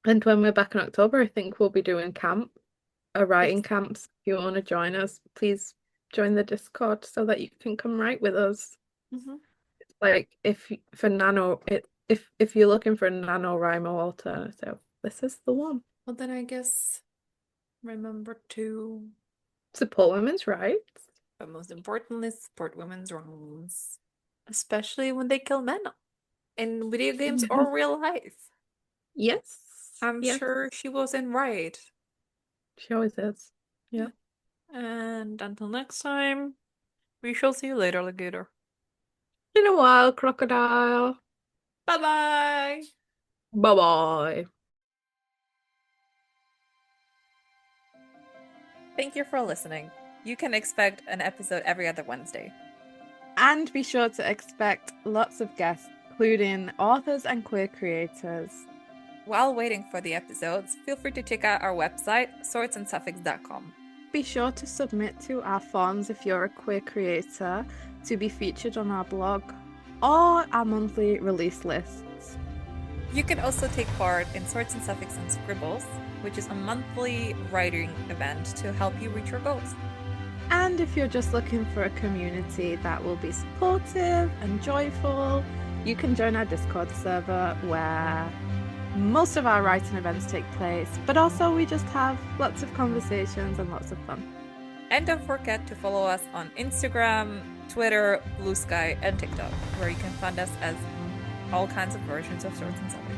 And when we're back in October, I think we'll be doing writing Yes. camps. If you want to join us, please join the Discord so that you can come write with us. Hmm. Like for if you're looking for a NaNoWriMo alternative, this is the one. Well, then I guess remember to, Support women's rights. but most importantly, support women's wrongs, especially when they kill men in video games or real life. Yes. I'm Yes. sure she wasn't right. She always is. Yeah. Yeah. And until next time, we shall see you later, alligator. In a while, crocodile. Bye bye. Bye bye. Thank you for listening. You can expect an episode every other Wednesday. And be sure to expect lots of guests, including authors and queer creators. While waiting for the episodes, feel free to check out our website, swordsandsuffix.com. Be sure to submit to our forms if you're a queer creator to be featured on our blog or our monthly release lists. You can also take part in Swords and Suffix and Scribbles, which is a monthly writing event to help you reach your goals. And if you're just looking for a community that will be supportive and joyful, you can join our Discord server where most of our writing events take place, but also we just have lots of conversations and lots of fun. And don't forget to follow us on Instagram, Twitter, Blue Sky, and TikTok, where you can find us as all kinds of versions of Swords and Suffix.